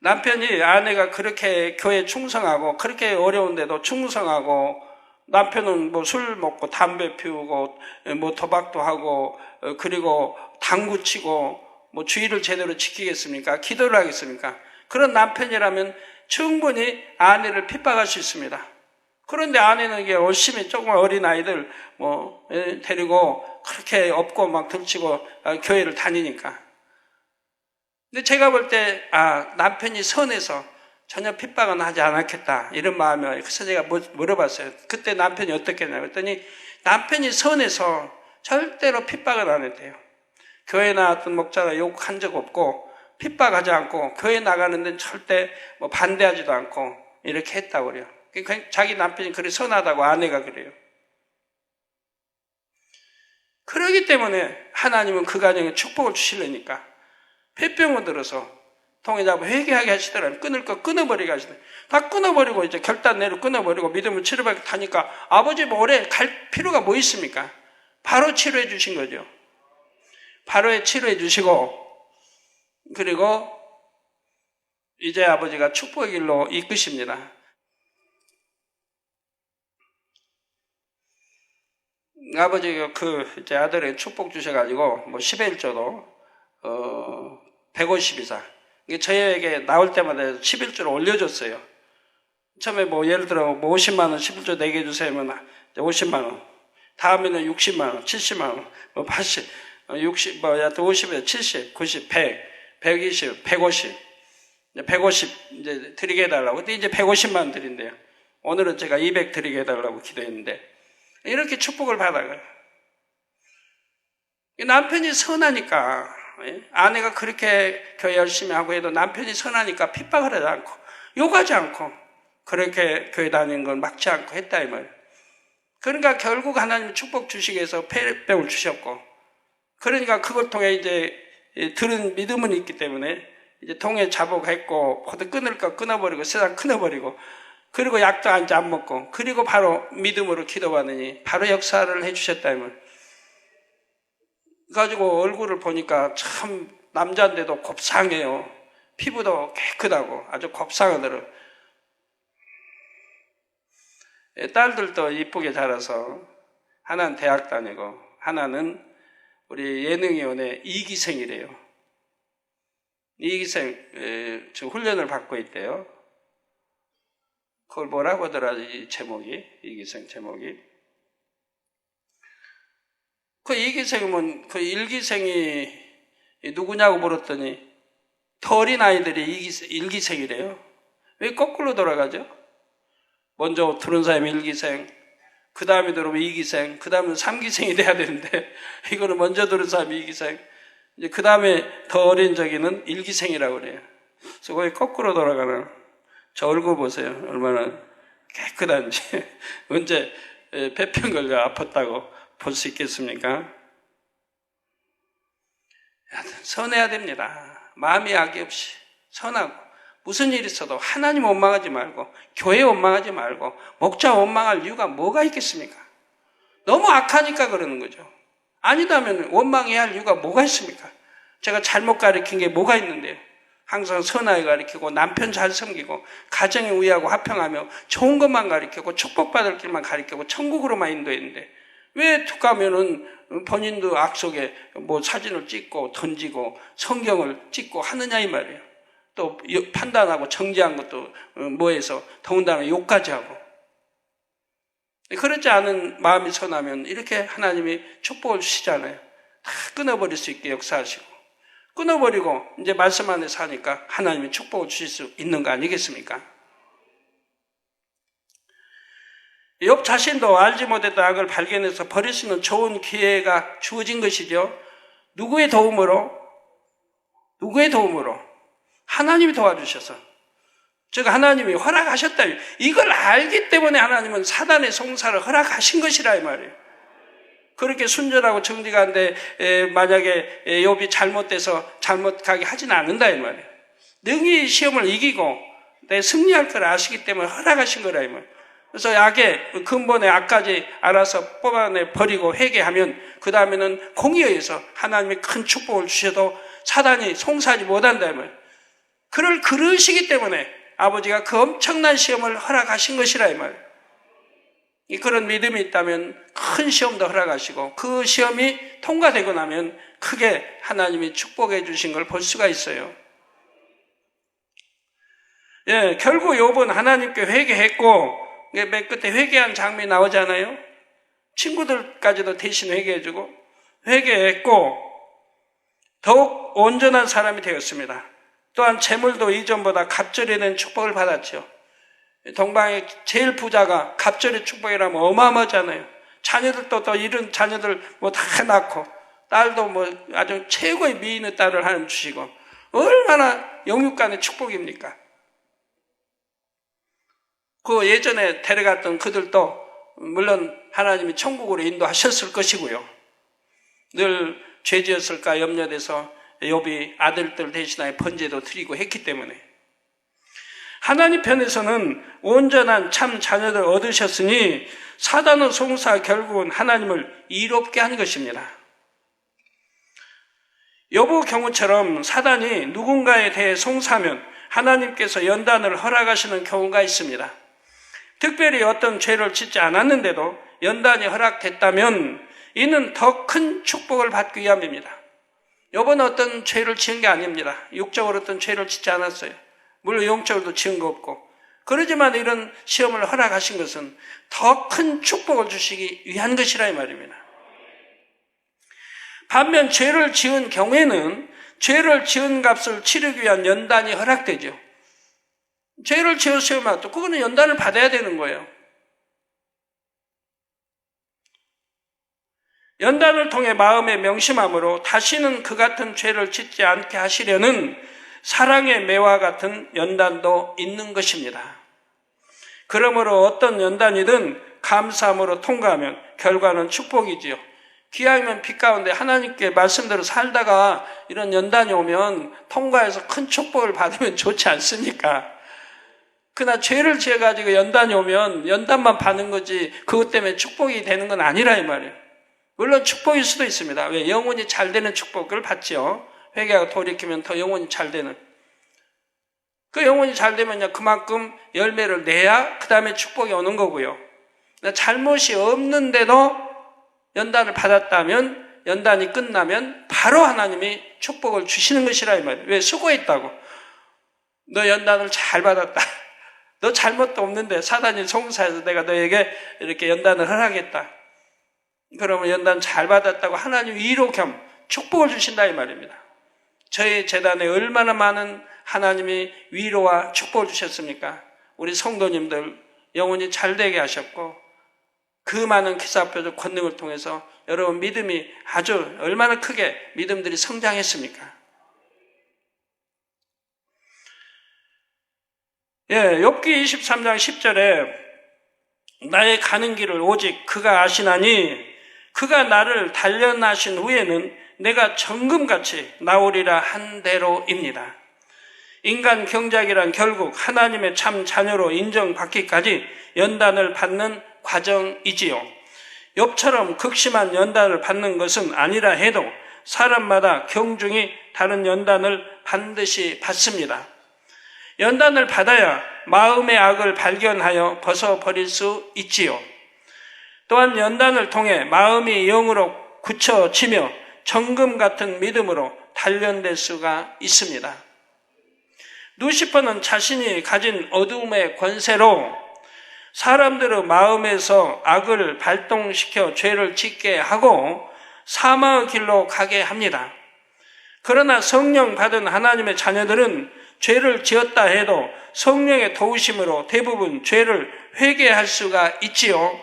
남편이 아내가 그렇게 교회에 충성하고 그렇게 어려운데도 충성하고 남편은 뭐 술 먹고 담배 피우고 뭐 도박도 하고 그리고 당구 치고 뭐 주의를 제대로 지키겠습니까? 기도를 하겠습니까? 그런 남편이라면 충분히 아내를 핍박할 수 있습니다. 그런데 아내는 이게 열심히 조금 어린 아이들 뭐 데리고 그렇게 업고 막 들치고 교회를 다니니까. 근데 제가 볼 때 남편이 선해서 전혀 핍박은 하지 않았겠다 이런 마음이 와요. 그래서 제가 물어봤어요. 그때 남편이 어떻게 했냐고 그랬더니 남편이 선해서 절대로 핍박을 안 했대요. 교회 나왔던 목자가 욕한 적 없고 핍박하지 않고 교회 나가는 데는 절대 뭐 반대하지도 않고 이렇게 했다고 그래요. 자기 남편이 그래 선하다고 아내가 그래요. 그러기 때문에 하나님은 그 가정에 축복을 주시려니까 폐병을 들어서 통해자고 회개하게 하시더라고요. 끊을 거 끊어버리게 하시더라고요. 다 끊어버리고 이제 결단 내로 끊어버리고 믿음을 치료받게 타니까 아버지 뭐 오래 갈 필요가 뭐 있습니까? 바로 치료해 주신 거죠. 바로 치료해 주시고 그리고 이제 아버지가 축복의 길로 이끄십니다. 아버지가 이제 아들에게 축복 주셔가지고 뭐 11조도 150이자 저희에게 나올 때마다 11조를 올려줬어요. 처음에 뭐 예를 들어 뭐 50만 원 11조 내게 해주세요 하면 50만 원, 다음에는 60만 원, 70만 원, 뭐 80, 60, 뭐 여하튼 50에 70, 90, 100, 120, 150, 150 이제 드리게 해달라고. 근데 이제 150만 원 드린대요. 오늘은 제가 200 드리게 해달라고 기도했는데 이렇게 축복을 받아가요. 남편이 선하니까 아내가 그렇게 교회 열심히 하고 해도 남편이 선하니까 핍박을 하지 않고 욕하지 않고 그렇게 교회 다니는 걸 막지 않고 했다 이 말이에요. 그러니까 결국 하나님이 축복 주시기 위해서 폐병을 주셨고 그러니까 그걸 통해 이제 들은 믿음은 있기 때문에 이제 통해 자복했고 모두 끊을 거 끊어버리고 세상 끊어버리고 그리고 약도 안 먹고 그리고 바로 믿음으로 기도받으니 바로 역사를 해주셨다 이 말이에요. 가지고 얼굴을 보니까 참 남자인데도 곱상해요. 피부도 깨끗하고 아주 곱상하더라고요. 딸들도 이쁘게 자라서 하나는 대학 다니고 하나는 우리 예능위원회 2기생이래요. 2기생 지금 훈련을 받고 있대요. 그걸 뭐라고 하더라 이 제목이 2기생 제목이. 그 2기생이면 그 1기생이 누구냐고 물었더니 더 어린 아이들이 1기생이래요. 왜 거꾸로 돌아가죠? 먼저 들은 사람이 1기생, 그 다음에 들어오면 2기생, 그 다음에 3기생이 돼야 되는데 이거는 먼저 들은 사람이 2기생, 이제 그 다음에 더 어린 저기는 1기생이라고 그래요. 그래서 거기 거꾸로 돌아가는 저 얼굴 보세요. 얼마나 깨끗한지. 언제 폐병 걸려 아팠다고 볼 수 있겠습니까? 선해야 됩니다. 마음이 악이 없이 선하고 무슨 일이 있어도 하나님 원망하지 말고 교회 원망하지 말고 목자 원망할 이유가 뭐가 있겠습니까? 너무 악하니까 그러는 거죠. 아니다면 원망해야 할 이유가 뭐가 있습니까? 제가 잘못 가르친 게 뭐가 있는데요? 항상 선하게 가르치고 남편 잘 섬기고 가정에 우애하고 화평하며 좋은 것만 가르치고 축복받을 길만 가르치고 천국으로만 인도했는데 왜 툭 가면은 본인도 악속에 뭐 사진을 찍고 던지고 성경을 찍고 하느냐 이 말이에요. 또 판단하고 정지한 것도 뭐해서 더군다나 욕까지 하고. 그렇지 않은 마음이 선하면 이렇게 하나님이 축복을 주시잖아요. 다 끊어버릴 수 있게 역사하시고 끊어버리고 이제 말씀 안에 사니까 하나님이 축복을 주실 수 있는 거 아니겠습니까? 욥 자신도 알지 못했던 악을 발견해서 버릴 수 있는 좋은 기회가 주어진 것이죠. 누구의 도움으로? 하나님이 도와주셔서. 즉 하나님이 허락하셨다. 이걸 알기 때문에 하나님은 사단의 송사를 허락하신 것이라 이 말이에요. 그렇게 순전하고 정직한데 만약에 욥이 잘못돼서 잘못 가게 하지는 않는다 이 말이에요. 능히 시험을 이기고 내 승리할 걸 아시기 때문에 허락하신 거라 이 말. 그래서 악의 근본의 악까지 알아서 뽑아내 버리고 회개하면 그 다음에는 공의에 의해서 하나님이 큰 축복을 주셔도 사단이 송사하지 못한다 이 말. 그러시기 때문에 아버지가 그 엄청난 시험을 허락하신 것이라 이 말. 그런 믿음이 있다면 큰 시험도 허락하시고 그 시험이 통과되고 나면 크게 하나님이 축복해 주신 걸 볼 수가 있어요. 예, 결국 욥은 하나님께 회개했고 맨 끝에 회개한 장면이 나오잖아요. 친구들까지도 대신 회개해주고 회개했고 더욱 온전한 사람이 되었습니다. 또한 재물도 이전보다 갑절이 된 축복을 받았죠. 동방의 제일 부자가 갑절의 축복이라면 어마어마하잖아요. 자녀들도 또 이런 자녀들 뭐 다 낳고 딸도 뭐 아주 최고의 미인의 딸을 하나님 주시고 얼마나 영육간의 축복입니까? 그 예전에 데려갔던 그들도 물론 하나님이 천국으로 인도하셨을 것이고요. 늘 죄지었을까 염려돼서 욥이 아들들 대신하여 번제도 드리고 했기 때문에 하나님 편에서는 온전한 참 자녀를 얻으셨으니 사단은 송사 결국은 하나님을 이롭게 한 것입니다. 욥의 경우처럼 사단이 누군가에 대해 송사하면 하나님께서 연단을 허락하시는 경우가 있습니다. 특별히 어떤 죄를 짓지 않았는데도 연단이 허락됐다면 이는 더 큰 축복을 받기 위함입니다. 욥은 어떤 죄를 지은 게 아닙니다. 육적으로 어떤 죄를 짓지 않았어요. 물론 영적으로도 지은 거 없고. 그러지만 이런 시험을 허락하신 것은 더 큰 축복을 주시기 위한 것이라 이 말입니다. 반면 죄를 지은 경우에는 죄를 지은 값을 치르기 위한 연단이 허락되죠. 죄를 지었으면 또 그거는 연단을 받아야 되는 거예요. 연단을 통해 마음에 명심함으로 다시는 그 같은 죄를 짓지 않게 하시려는 사랑의 매와 같은 연단도 있는 것입니다. 그러므로 어떤 연단이든 감사함으로 통과하면 결과는 축복이지요. 기왕이면 빛 가운데 하나님께 말씀대로 살다가 이런 연단이 오면 통과해서 큰 축복을 받으면 좋지 않습니까? 그러나 죄를 지어가지고 연단이 오면 연단만 받는 거지 그것 때문에 축복이 되는 건 아니라 이 말이에요. 물론 축복일 수도 있습니다. 왜? 영혼이 잘 되는 축복을 받죠. 회개하고 돌이키면 더 영혼이 잘 되는. 그 영혼이 잘 되면요 그만큼 열매를 내야 그 다음에 축복이 오는 거고요. 잘못이 없는데도 연단을 받았다면 연단이 끝나면 바로 하나님이 축복을 주시는 것이라 이 말이에요. 왜? 수고했다고. 너 연단을 잘 받았다. 너 잘못도 없는데 사단이 송사해서 내가 너에게 이렇게 연단을 허락했다. 그러면 연단 잘 받았다고 하나님 위로 겸 축복을 주신다 이 말입니다. 저희 재단에 얼마나 많은 하나님이 위로와 축복을 주셨습니까? 우리 성도님들 영혼이 잘 되게 하셨고 그 많은 기사표적 권능을 통해서 여러분 믿음이 아주 얼마나 크게 믿음들이 성장했습니까? 예, 욥기 23장 10절에 나의 가는 길을 오직 그가 아시나니 그가 나를 단련하신 후에는 내가 정금같이 나오리라 한 대로입니다. 인간 경작이란 결국 하나님의 참 자녀로 인정받기까지 연단을 받는 과정이지요. 욥처럼 극심한 연단을 받는 것은 아니라 해도 사람마다 경중이 다른 연단을 반드시 받습니다. 연단을 받아야 마음의 악을 발견하여 벗어버릴 수 있지요. 또한 연단을 통해 마음이 영으로 굳혀지며 정금 같은 믿음으로 단련될 수가 있습니다. 루시퍼는 자신이 가진 어둠의 권세로 사람들의 마음에서 악을 발동시켜 죄를 짓게 하고 사망의 길로 가게 합니다. 그러나 성령 받은 하나님의 자녀들은 죄를 지었다 해도 성령의 도우심으로 대부분 죄를 회개할 수가 있지요.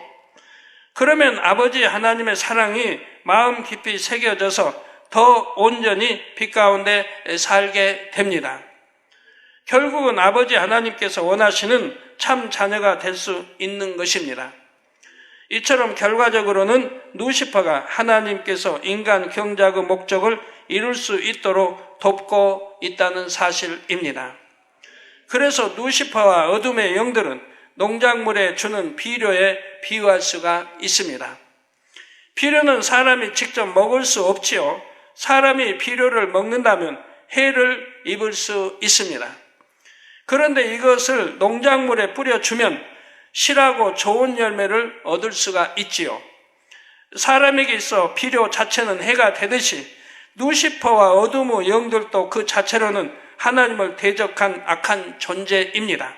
그러면 아버지 하나님의 사랑이 마음 깊이 새겨져서 더 온전히 빛 가운데 살게 됩니다. 결국은 아버지 하나님께서 원하시는 참 자녀가 될 수 있는 것입니다. 이처럼 결과적으로는 루시퍼가 하나님께서 인간 경작의 목적을 이룰 수 있도록 돕고 있다는 사실입니다. 그래서 루시퍼와 어둠의 영들은 농작물에 주는 비료에 비유할 수가 있습니다. 비료는 사람이 직접 먹을 수 없지요. 사람이 비료를 먹는다면 해를 입을 수 있습니다. 그런데 이것을 농작물에 뿌려주면 실하고 좋은 열매를 얻을 수가 있지요. 사람에게 있어 비료 자체는 해가 되듯이 루시퍼와 어둠의 영들도 그 자체로는 하나님을 대적한 악한 존재입니다.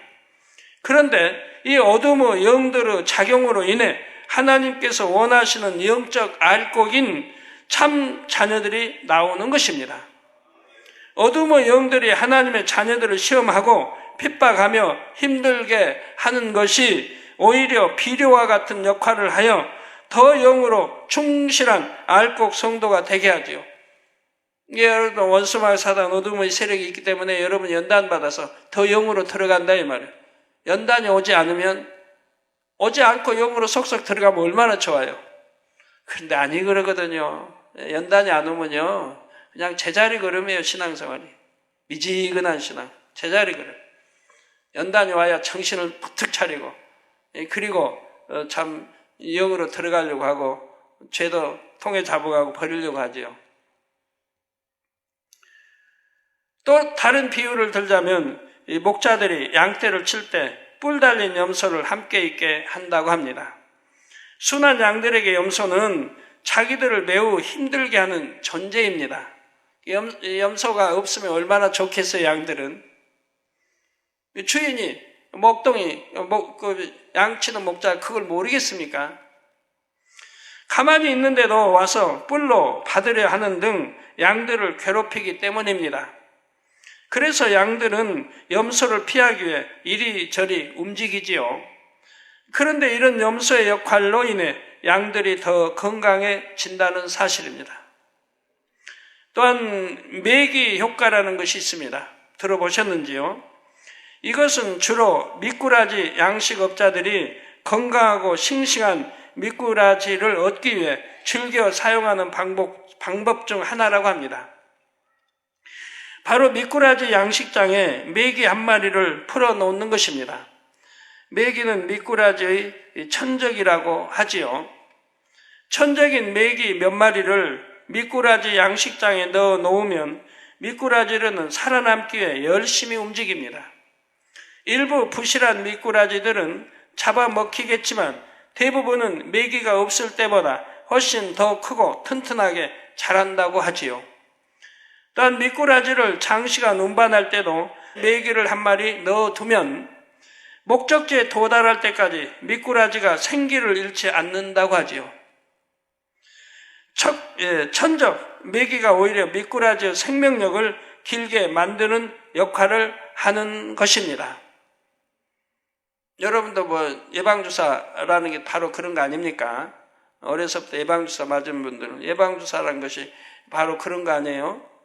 그런데 이 어둠의 영들의 작용으로 인해 하나님께서 원하시는 영적 알곡인 참 자녀들이 나오는 것입니다. 어둠의 영들이 하나님의 자녀들을 시험하고 핍박하며 힘들게 하는 것이 오히려 비료와 같은 역할을 하여 더 영으로 충실한 알곡 성도가 되게 하지요. 여러분 원수마귀 사단 어둠의 세력이 있기 때문에 여러분 연단 받아서 더 영으로 들어간다 이 말이에요. 연단이 오지 않고 영으로 속속 들어가면 얼마나 좋아요. 그런데 아니 그러거든요. 연단이 안 오면요 그냥 제자리 걸음이에요. 신앙생활이 미지근한 신앙 제자리 걸음. 연단이 와야 정신을 푹 차리고 그리고 참 영으로 들어가려고 하고 죄도 통에 잡아가고 버리려고 하지요. 또 다른 비유를 들자면 이 목자들이 양떼를 칠 때 뿔 달린 염소를 함께 있게 한다고 합니다. 순한 양들에게 염소는 자기들을 매우 힘들게 하는 존재입니다. 염소가 없으면 얼마나 좋겠어요. 양들은 주인이 목동이 양치는 목자 그걸 모르겠습니까? 가만히 있는데도 와서 뿔로 받으려 하는 등 양들을 괴롭히기 때문입니다. 그래서 양들은 염소를 피하기 위해 이리저리 움직이지요. 그런데 이런 염소의 역할로 인해 양들이 더 건강해진다는 사실입니다. 또한 매기 효과라는 것이 있습니다. 들어보셨는지요? 이것은 주로 미꾸라지 양식업자들이 건강하고 싱싱한 미꾸라지를 얻기 위해 즐겨 사용하는 방법 중 하나라고 합니다. 바로 미꾸라지 양식장에 메기 한 마리를 풀어놓는 것입니다. 메기는 미꾸라지의 천적이라고 하지요. 천적인 메기 몇 마리를 미꾸라지 양식장에 넣어 놓으면 미꾸라지는 살아남기 위해 열심히 움직입니다. 일부 부실한 미꾸라지들은 잡아먹히겠지만 대부분은 메기가 없을 때보다 훨씬 더 크고 튼튼하게 자란다고 하지요. 또한 미꾸라지를 장시간 운반할 때도 메기를 한 마리 넣어두면 목적지에 도달할 때까지 미꾸라지가 생기를 잃지 않는다고 하지요. 천적, 메기가 오히려 미꾸라지의 생명력을 길게 만드는 역할을 하는 것입니다. 여러분도 예방주사라는 게 바로 그런 거 아닙니까? 어려서부터 예방주사 맞은 분들은 예방주사라는 것이 바로 그런 거 아니에요?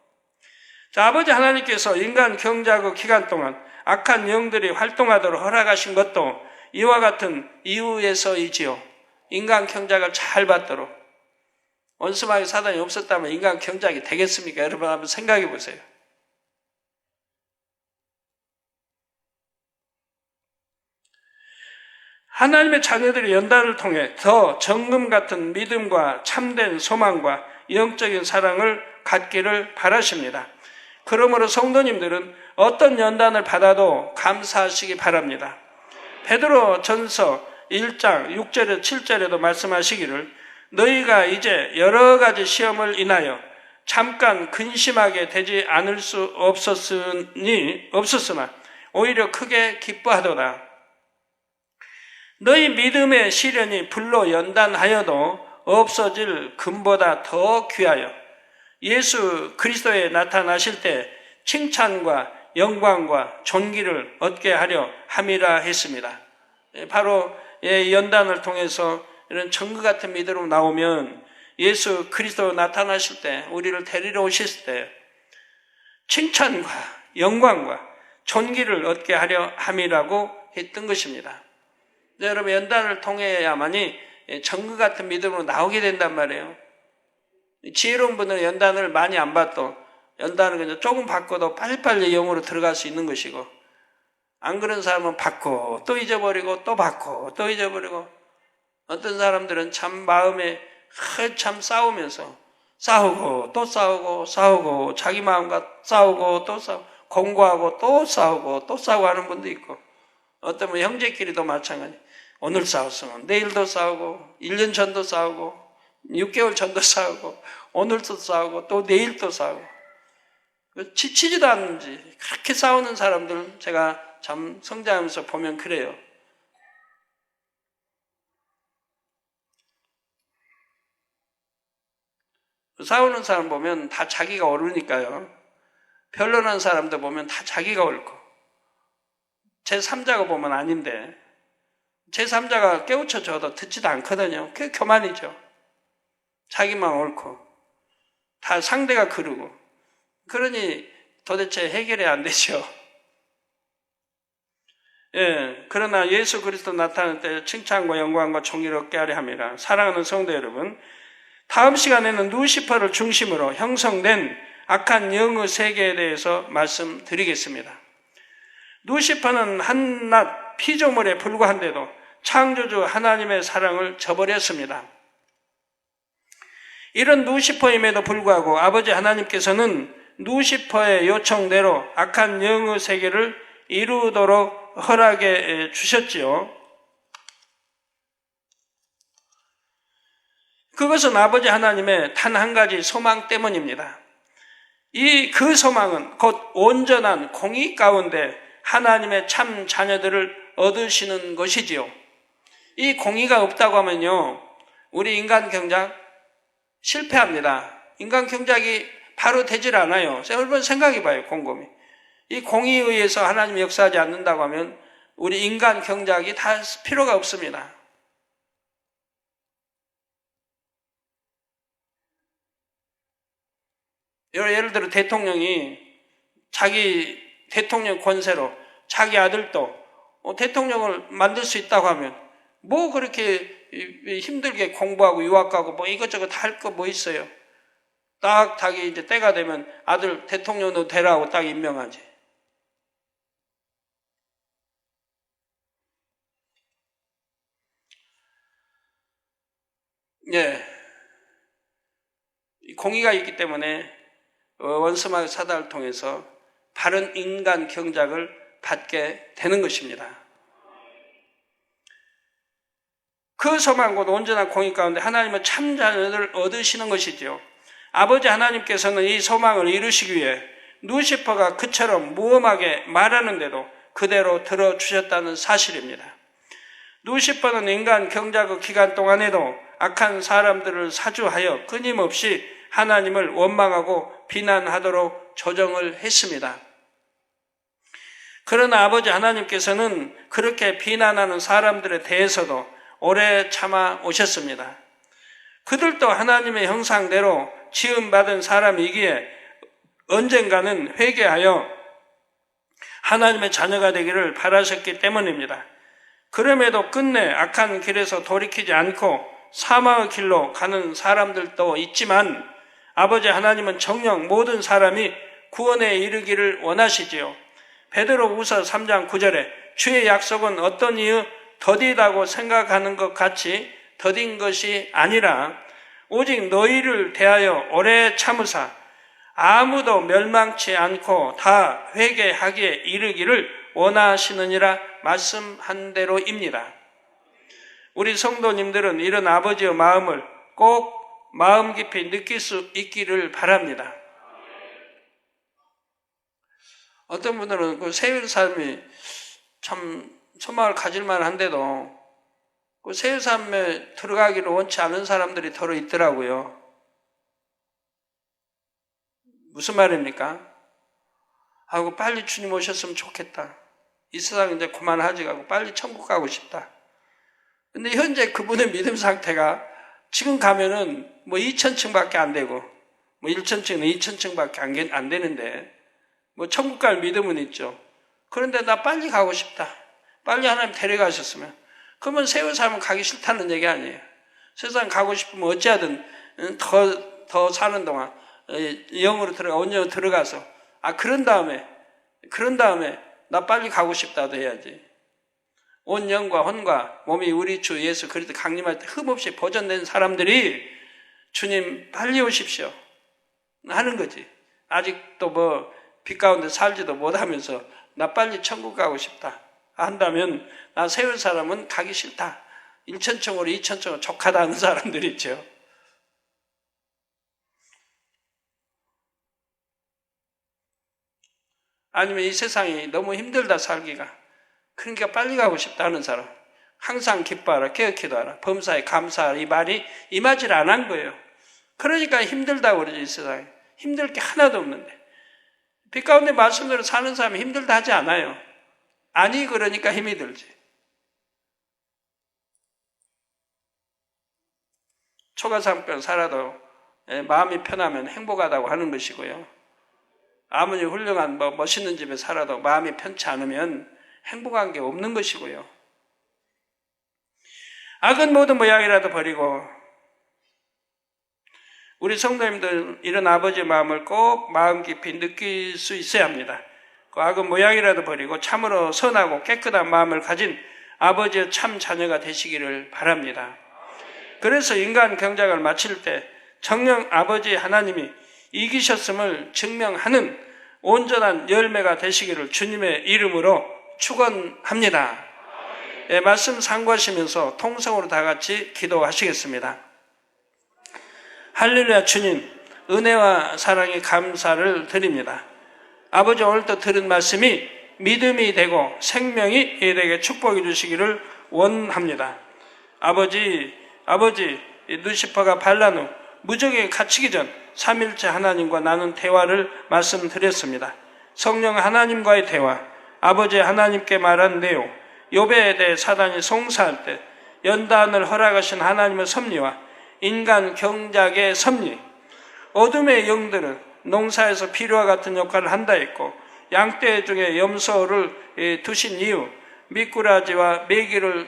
자, 아버지 하나님께서 인간 경작의 기간 동안 악한 영들이 활동하도록 허락하신 것도 이와 같은 이유에서이지요. 인간 경작을 잘 받도록. 원수마귀 사단이 없었다면 인간 경작이 되겠습니까? 여러분 한번 생각해 보세요. 하나님의 자녀들이 연단을 통해 더 정금 같은 믿음과 참된 소망과 영적인 사랑을 갖기를 바라십니다. 그러므로 성도님들은 어떤 연단을 받아도 감사하시기 바랍니다. 베드로 전서 1장 6절에 7절에도 말씀하시기를 너희가 이제 여러 가지 시험을 인하여 잠깐 근심하게 되지 않을 수 없었으나 오히려 크게 기뻐하도다. 너희 믿음의 시련이 불로 연단하여도 없어질 금보다 더 귀하여 예수 그리스도에 나타나실 때 칭찬과 영광과 존귀를 얻게 하려 함이라 했습니다. 바로 연단을 통해서 이런 정그 같은 믿음으로 나오면 예수 그리스도 나타나실 때 우리를 데리러 오실 때 칭찬과 영광과 존귀를 얻게 하려 함이라고 했던 것입니다. 여러분 연단을 통해야만이 정그 같은 믿음으로 나오게 된단 말이에요. 지혜로운 분은 연단을 많이 안 받도 연다는 건 조금 바꿔도 빨리빨리 영으로 들어갈 수 있는 것이고, 안 그런 사람은 바꿔 또 잊어버리고 또 바꿔 또 잊어버리고, 어떤 사람들은 참 마음에 참 싸우면서 싸우고 또 싸우고 싸우고 자기 마음과 싸우고 또 싸우고 공부하고 또 싸우고 또 싸우고 하는 분도 있고, 어떤 뭐 형제끼리도 마찬가지. 오늘 싸웠으면 내일도 싸우고 1년 전도 싸우고 6개월 전도 싸우고 오늘도 싸우고 또 내일도 싸우고, 지치지도 않는지 그렇게 싸우는 사람들 제가 참 성장하면서 보면 그래요. 싸우는 사람 보면 다 자기가 옳으니까요. 변론하는 사람들 보면 다 자기가 옳고, 제3자가 보면 아닌데, 제3자가 깨우쳐줘도 듣지도 않거든요. 그게 교만이죠. 자기만 옳고 다 상대가 그르고, 그러니 도대체 해결이 안 되죠. 예, 그러나 예수 그리스도 나타날 때 칭찬과 영광과 존귀를 얻게 하려 함이라. 사랑하는 성도 여러분, 다음 시간에는 루시퍼를 중심으로 형성된 악한 영의 세계에 대해서 말씀드리겠습니다. 루시퍼는 한낱 피조물에 불과한데도 창조주 하나님의 사랑을 저버렸습니다. 이런 루시퍼임에도 불구하고 아버지 하나님께서는 루시퍼의 요청대로 악한 영의 세계를 이루도록 허락해 주셨지요. 그것은 아버지 하나님의 단 한 가지 소망 때문입니다. 그 소망은 곧 온전한 공의 가운데 하나님의 참 자녀들을 얻으시는 것이지요. 이 공의가 없다고 하면요, 우리 인간 경작 실패합니다. 인간 경작이 바로 되질 않아요. 여러분 생각해 봐요, 곰곰이. 이 공의에 의해서 하나님이 역사하지 않는다고 하면 우리 인간 경작이 다 필요가 없습니다. 예를 들어 대통령이 자기 대통령 권세로 자기 아들도 대통령을 만들 수 있다고 하면 뭐 그렇게 힘들게 공부하고 유학 가고 뭐 이것저것 다 할 거 뭐 있어요. 딱 자기 이제 때가 되면 아들 대통령도 되라고 딱 임명하지. 예. 공의가 있기 때문에 원수마귀 사단을 통해서 바른 인간 경작을 받게 되는 것입니다. 그 소망 곧 온전한 공의 가운데 하나님의 참 자녀를 얻으시는 것이지요. 아버지 하나님께서는 이 소망을 이루시기 위해 루시퍼가 그처럼 무엄하게 말하는데도 그대로 들어주셨다는 사실입니다. 루시퍼는 인간 경작의 기간 동안에도 악한 사람들을 사주하여 끊임없이 하나님을 원망하고 비난하도록 조정을 했습니다. 그러나 아버지 하나님께서는 그렇게 비난하는 사람들에 대해서도 오래 참아 오셨습니다. 그들도 하나님의 형상대로 지음받은 사람이기에 언젠가는 회개하여 하나님의 자녀가 되기를 바라셨기 때문입니다. 그럼에도 끝내 악한 길에서 돌이키지 않고 사망의 길로 가는 사람들도 있지만 아버지 하나님은 정녕 모든 사람이 구원에 이르기를 원하시지요. 베드로후서 3장 9절에 주의 약속은 어떤 이의 더디다고 생각하는 것 같이 더딘 것이 아니라 오직 너희를 대하여 오래 참으사 아무도 멸망치 않고 다 회개하기에 이르기를 원하시느니라 말씀한 대로입니다. 우리 성도님들은 이런 아버지의 마음을 꼭 마음 깊이 느낄 수 있기를 바랍니다. 어떤 분들은 그 세율 삶이 참 소망을 가질만 한데도 그 세율 삶에 들어가기를 원치 않은 사람들이 더러 있더라고요. 무슨 말입니까? 하고 빨리 주님 오셨으면 좋겠다. 이 세상 이제 그만하지 가고 빨리 천국 가고 싶다. 근데 현재 그분의 믿음 상태가 지금 가면은 뭐 2,000층밖에 안 되고 뭐 1,000층은 2,000층밖에 안 되는데 뭐 천국 갈 믿음은 있죠. 그런데 나 빨리 가고 싶다. 빨리 하나님 데려가셨으면. 그러면 세월 살면 가기 싫다는 얘기 아니에요. 세상 가고 싶으면 어찌하든 더 사는 동안 영으로 온전히 들어가서 그런 다음에 나 빨리 가고 싶다도 해야지. 온 영과 혼과 몸이 우리 주 예수 그리스도 강림할 때 흠없이 보존된 사람들이 주님 빨리 오십시오 하는 거지. 아직도 빛 가운데 살지도 못하면서 나 빨리 천국 가고 싶다 한다면 나 세울 사람은 가기 싫다. 1천층으로 2천층으로 족하다 하는 사람들이 있죠. 아니면 이 세상이 너무 힘들다 살기가. 그러니까 빨리 가고 싶다 하는 사람. 항상 기뻐하라, 깨어기도하라, 범사에 감사하라. 이 말이 임하질 않은 거예요. 그러니까 힘들다고 그러죠, 이 세상에. 힘들 게 하나도 없는데. 빛 가운데 말씀대로 사는 사람이 힘들다 하지 않아요. 아니 그러니까 힘이 들지. 초가삼권 살아도 마음이 편하면 행복하다고 하는 것이고요. 아무리 훌륭한 멋있는 집에 살아도 마음이 편치 않으면 행복한 게 없는 것이고요. 악은 모든 모양이라도 버리고 우리 성도님들 이런 아버지의 마음을 꼭 마음 깊이 느낄 수 있어야 합니다. 그 악은 모양이라도 버리고 참으로 선하고 깨끗한 마음을 가진 아버지의 참 자녀가 되시기를 바랍니다. 그래서 인간 경작을 마칠 때 정녕 아버지 하나님이 이기셨음을 증명하는 온전한 열매가 되시기를 주님의 이름으로 축원합니다. 말씀 상고하시면서 통성으로 다 같이 기도하시겠습니다. 할렐루야. 주님 은혜와 사랑에 감사를 드립니다. 아버지 오늘도 들은 말씀이 믿음이 되고 생명이 되게 축복해 주시기를 원합니다. 아버지 루시퍼가 반란 후 무적에 갇히기 전 삼일째 하나님과 나눈 대화를 말씀드렸습니다. 성령 하나님과의 대화, 아버지 하나님께 말한 내용, 욥에 대해 사단이 송사할 때 연단을 허락하신 하나님의 섭리와 인간 경작의 섭리, 어둠의 영들은 농사에서 피류와 같은 역할을 한다 했고 양떼 중에 염소를 두신 이유, 미꾸라지와 메기를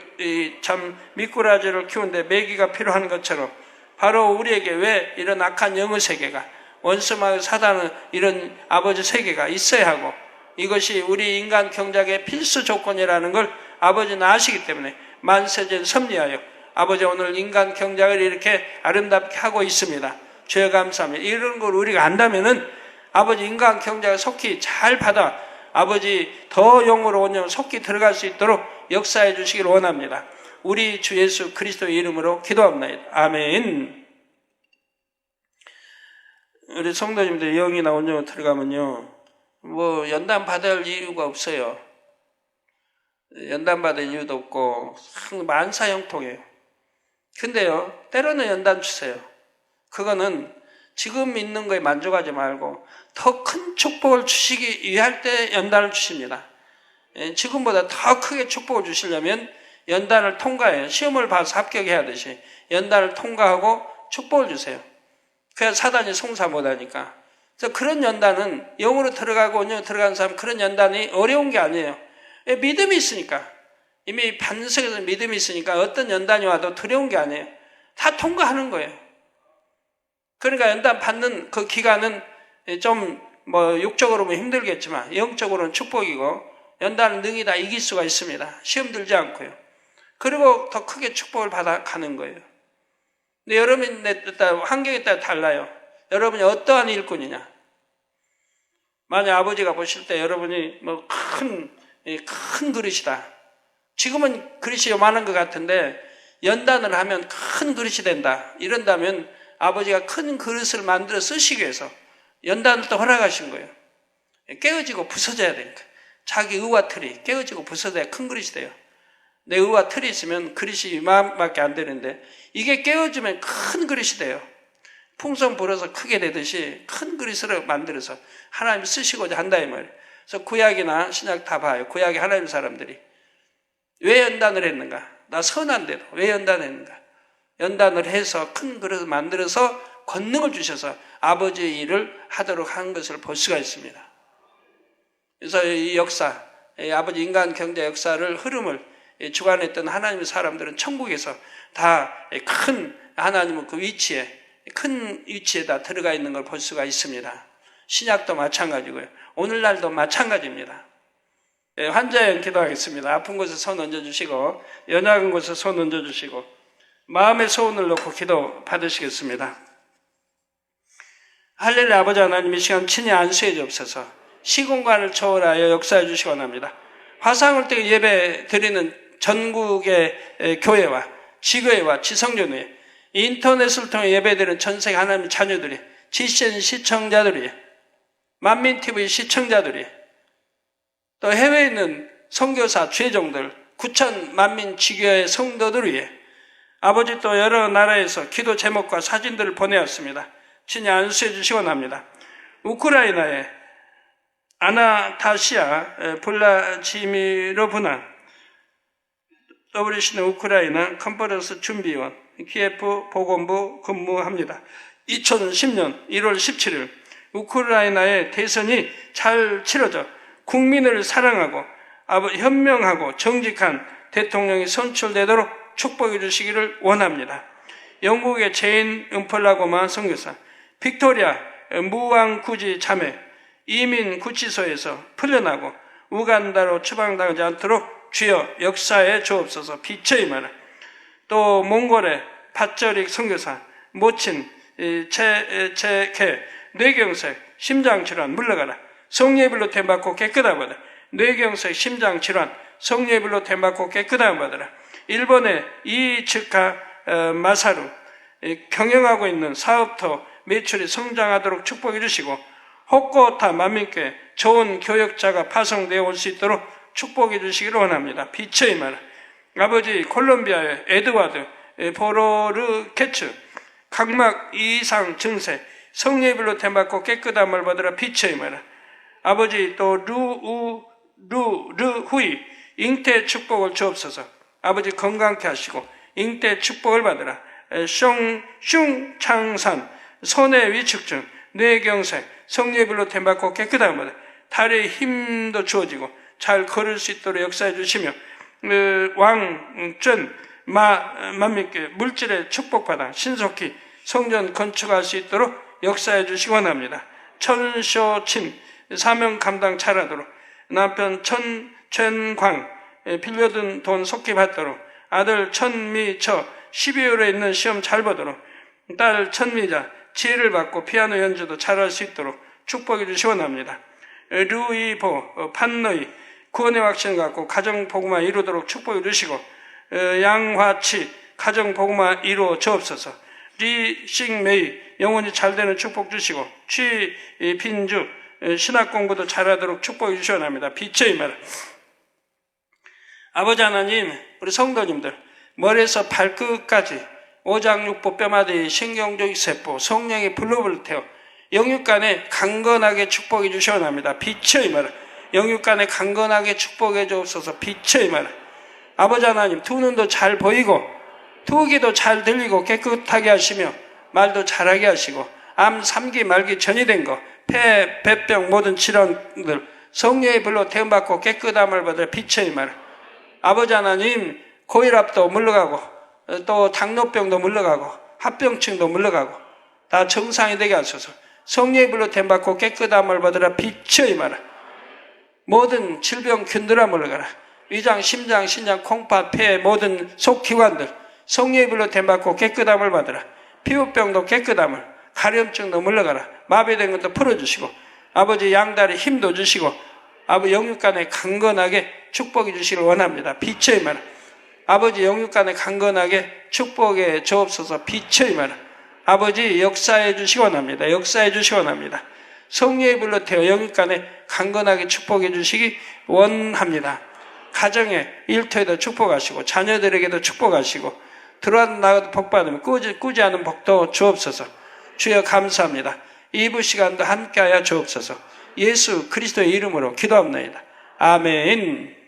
미꾸라지를 키우는데 메기가 필요한 것처럼 바로 우리에게 왜 이런 악한 영의 세계가 원수마귀 사단은 이런 아버지 세계가 있어야 하고 이것이 우리 인간 경작의 필수 조건이라는 걸 아버지는 아시기 때문에 만세전 섭리하여 아버지 오늘 인간 경작을 이렇게 아름답게 하고 있습니다. 주여 감사합니다. 이런 걸 우리가 안다면은 아버지 인간 경작을 속히 잘 받아 아버지 더 영으로 온영 속히 들어갈 수 있도록 역사해 주시기를 원합니다. 우리 주 예수 그리스도의 이름으로 기도합니다. 아멘. 우리 성도님들 영이나 온영으로 들어가면요 연단 받을 이유가 없어요. 연단 받을 이유도 없고 만사형통해요. 근데요 때로는 연단 주세요. 그거는 지금 있는 거에 만족하지 말고 더 큰 축복을 주시기 위할 때 연단을 주십니다. 지금보다 더 크게 축복을 주시려면 연단을 통과해요. 시험을 봐서 합격해야 하듯이 연단을 통과하고 축복을 주세요. 그래야 사단이 송사 못하니까. 그래서 그런 연단은 영으로 들어가고 온영으로 들어가는 사람 그런 연단이 어려운 게 아니에요. 믿음이 있으니까. 이미 반석에서 믿음이 있으니까 어떤 연단이 와도 두려운 게 아니에요. 다 통과하는 거예요. 그러니까 연단 받는 그 기간은 좀 육적으로 보면 힘들겠지만 영적으로는 축복이고 연단은 능히 다 이길 수가 있습니다. 시험 들지 않고요. 그리고 더 크게 축복을 받아가는 거예요. 근데 여러분의 환경에 따라 달라요. 여러분이 어떠한 일꾼이냐. 만약 아버지가 보실 때 여러분이 큰 그릇이다. 지금은 그릇이 요만한 것 같은데 연단을 하면 큰 그릇이 된다. 이런다면 아버지가 큰 그릇을 만들어 쓰시기 위해서 연단을 또 허락하신 거예요. 깨어지고 부서져야 되니까. 자기 의와 틀이 깨어지고 부서져야 큰 그릇이 돼요. 내 의와 틀이 있으면 그릇이 이만밖에 안 되는데 이게 깨어지면 큰 그릇이 돼요. 풍선 불어서 크게 되듯이 큰 그릇으로 만들어서 하나님이 쓰시고자 한다 이 말이에요. 그래서 구약이나 신약 다 봐요. 구약의 하나님 사람들이 왜 연단을 했는가? 나 선한데도 왜 연단을 했는가? 연단을 해서 큰 그릇을 만들어서 권능을 주셔서 아버지의 일을 하도록 한 것을 볼 수가 있습니다. 그래서 이 역사, 이 아버지 인간 경제 역사를 흐름을 주관했던 하나님의 사람들은 천국에서 다 큰 하나님의 그 위치에 큰 위치에다 들어가 있는 걸 볼 수가 있습니다. 신약도 마찬가지고요. 오늘날도 마찬가지입니다. 환자형 기도하겠습니다. 아픈 곳에 손 얹어주시고 연약한 곳에 손 얹어주시고 마음의 소원을 놓고 기도 받으시겠습니다. 할렐루야. 아버지 하나님, 이 시간 친히 안수해 주옵소서. 시공간을 초월하여 역사해 주시기 원합니다. 화상을 예배 드리는 전국의 교회와 지교회와 지성전회, 인터넷을 통해 예배드리는 전세계 하나님의 자녀들이, GCN 시청자들이, 만민TV 시청자들이, 또 해외에 있는 선교사 죄종들, 9천 만민 지교회 성도들 위해 아버지 또 여러 나라에서 기도 제목과 사진들을 보내었습니다. 친히 안수해 주시기 원합니다. 우크라이나의 아나타시아 블라지미로브나 WC는 우크라이나 컨퍼런스 준비원 키예프 보건부 근무합니다. 2010년 1월 17일 우크라이나의 대선이 잘 치러져 국민을 사랑하고 현명하고 정직한 대통령이 선출되도록 축복해 주시기를 원합니다. 영국의 제인 은펄라고마 선교사, 빅토리아 무왕구지 자매 이민 구치소에서 풀려나고 우간다로 추방당하지 않도록 주여 역사에 주옵소서. 빛의 임하라. 또 몽골의 밭저릭 선교사 모친 체케 뇌경색 심장질환 물러가라. 성례불로 템받고 깨끗함 받아라. 뇌경색 심장질환 성례불로 템받고 깨끗함 받아라. 일본의 이츠카 마사루 경영하고 있는 사업터 매출이 성장하도록 축복해 주시고 호코타 만민교회 좋은 교역자가 파송되어 올 수 있도록 축복해 주시기를 원합니다. 빛의 임하라. 아버지 콜롬비아의 에드와드 보로르케츠 각막 이상 증세 성례별로 템받고 깨끗함을 받으라. 빛의 임하라. 아버지 또 르후이 잉태 축복을 주옵소서. 아버지 건강케 하시고 잉태 축복을 받으라. 슝창산 손의 위축증 뇌경색 성례별로 템받고 깨끗함을 받으라. 다리에 힘도 주어지고 잘 걸을 수 있도록 역사해 주시며 왕전 만민께 물질의 축복받아 신속히 성전 건축할 수 있도록 역사해 주시기 원합니다. 천쇼친 사명 감당 잘하도록 남편 천광 빌려든 돈 속히 받도록 아들 천미처 12월에 있는 시험 잘 보도록 딸 천미자 지혜를 받고 피아노 연주도 잘할 수 있도록 축복해 주시기 원합니다. 루이보 판너이 구원의 확신을 갖고 가정복음화 이루도록 축복해 주시고 양화치 가정복음화 이루어 주옵소서. 리싱메이 영혼이 잘되는 축복 주시고 취빈주 신학공부도 잘하도록 축복해 주시기 원합니다. 빛의 임하라. 아버지 하나님, 우리 성도님들 머리에서 발끝까지 오장육부 뼈마디 신경조직 세포 성령의 불로불 태워 영육간에 강건하게 축복해 주시기 원합니다. 빛의 임하라. 영육간에 강건하게 축복해 주옵소서. 빛의 임하라. 아버지 하나님, 두 눈도 잘 보이고 두 귀도 잘 들리고 깨끗하게 하시며 말도 잘하게 하시고 암 3기 말기 전이 된 거 폐, 배병 모든 질환들 성령의 불로 태움받고 깨끗함을 받아 빛의 임하라. 아버지 하나님, 고혈압도 물러가고 또 당뇨병도 물러가고 합병증도 물러가고 다 정상이 되게 하소서. 성령의 불로 태움받고 깨끗함을 받으라. 빛의 임하라. 모든 질병 균들아 물러가라. 위장, 심장, 신장, 콩팥, 폐 모든 속기관들 성령의 불로 태움받고 깨끗함을 받으라. 피부병도 깨끗함을, 가려움증도 물러가라. 마비된 것도 풀어주시고 아버지 양다리 힘도 주시고 아버지 영육간에 강건하게 축복해 주시기를 원합니다. 빛의 임하라. 아버지 영육간에 강건하게 축복해 주옵소서. 빛의 임하라. 아버지 역사해 주시기 원합니다. 역사해 주시기 원합니다. 성령의 불로 태워 영육간에 강건하게 축복해 주시기 원합니다. 가정에 일터에도 축복하시고 자녀들에게도 축복하시고 들어와도 나가도 복받으면 꾸지 않은 복도 주옵소서. 주여 감사합니다. 2부 시간도 함께하여 주옵소서. 예수 그리스도의 이름으로 기도합니다. 아멘.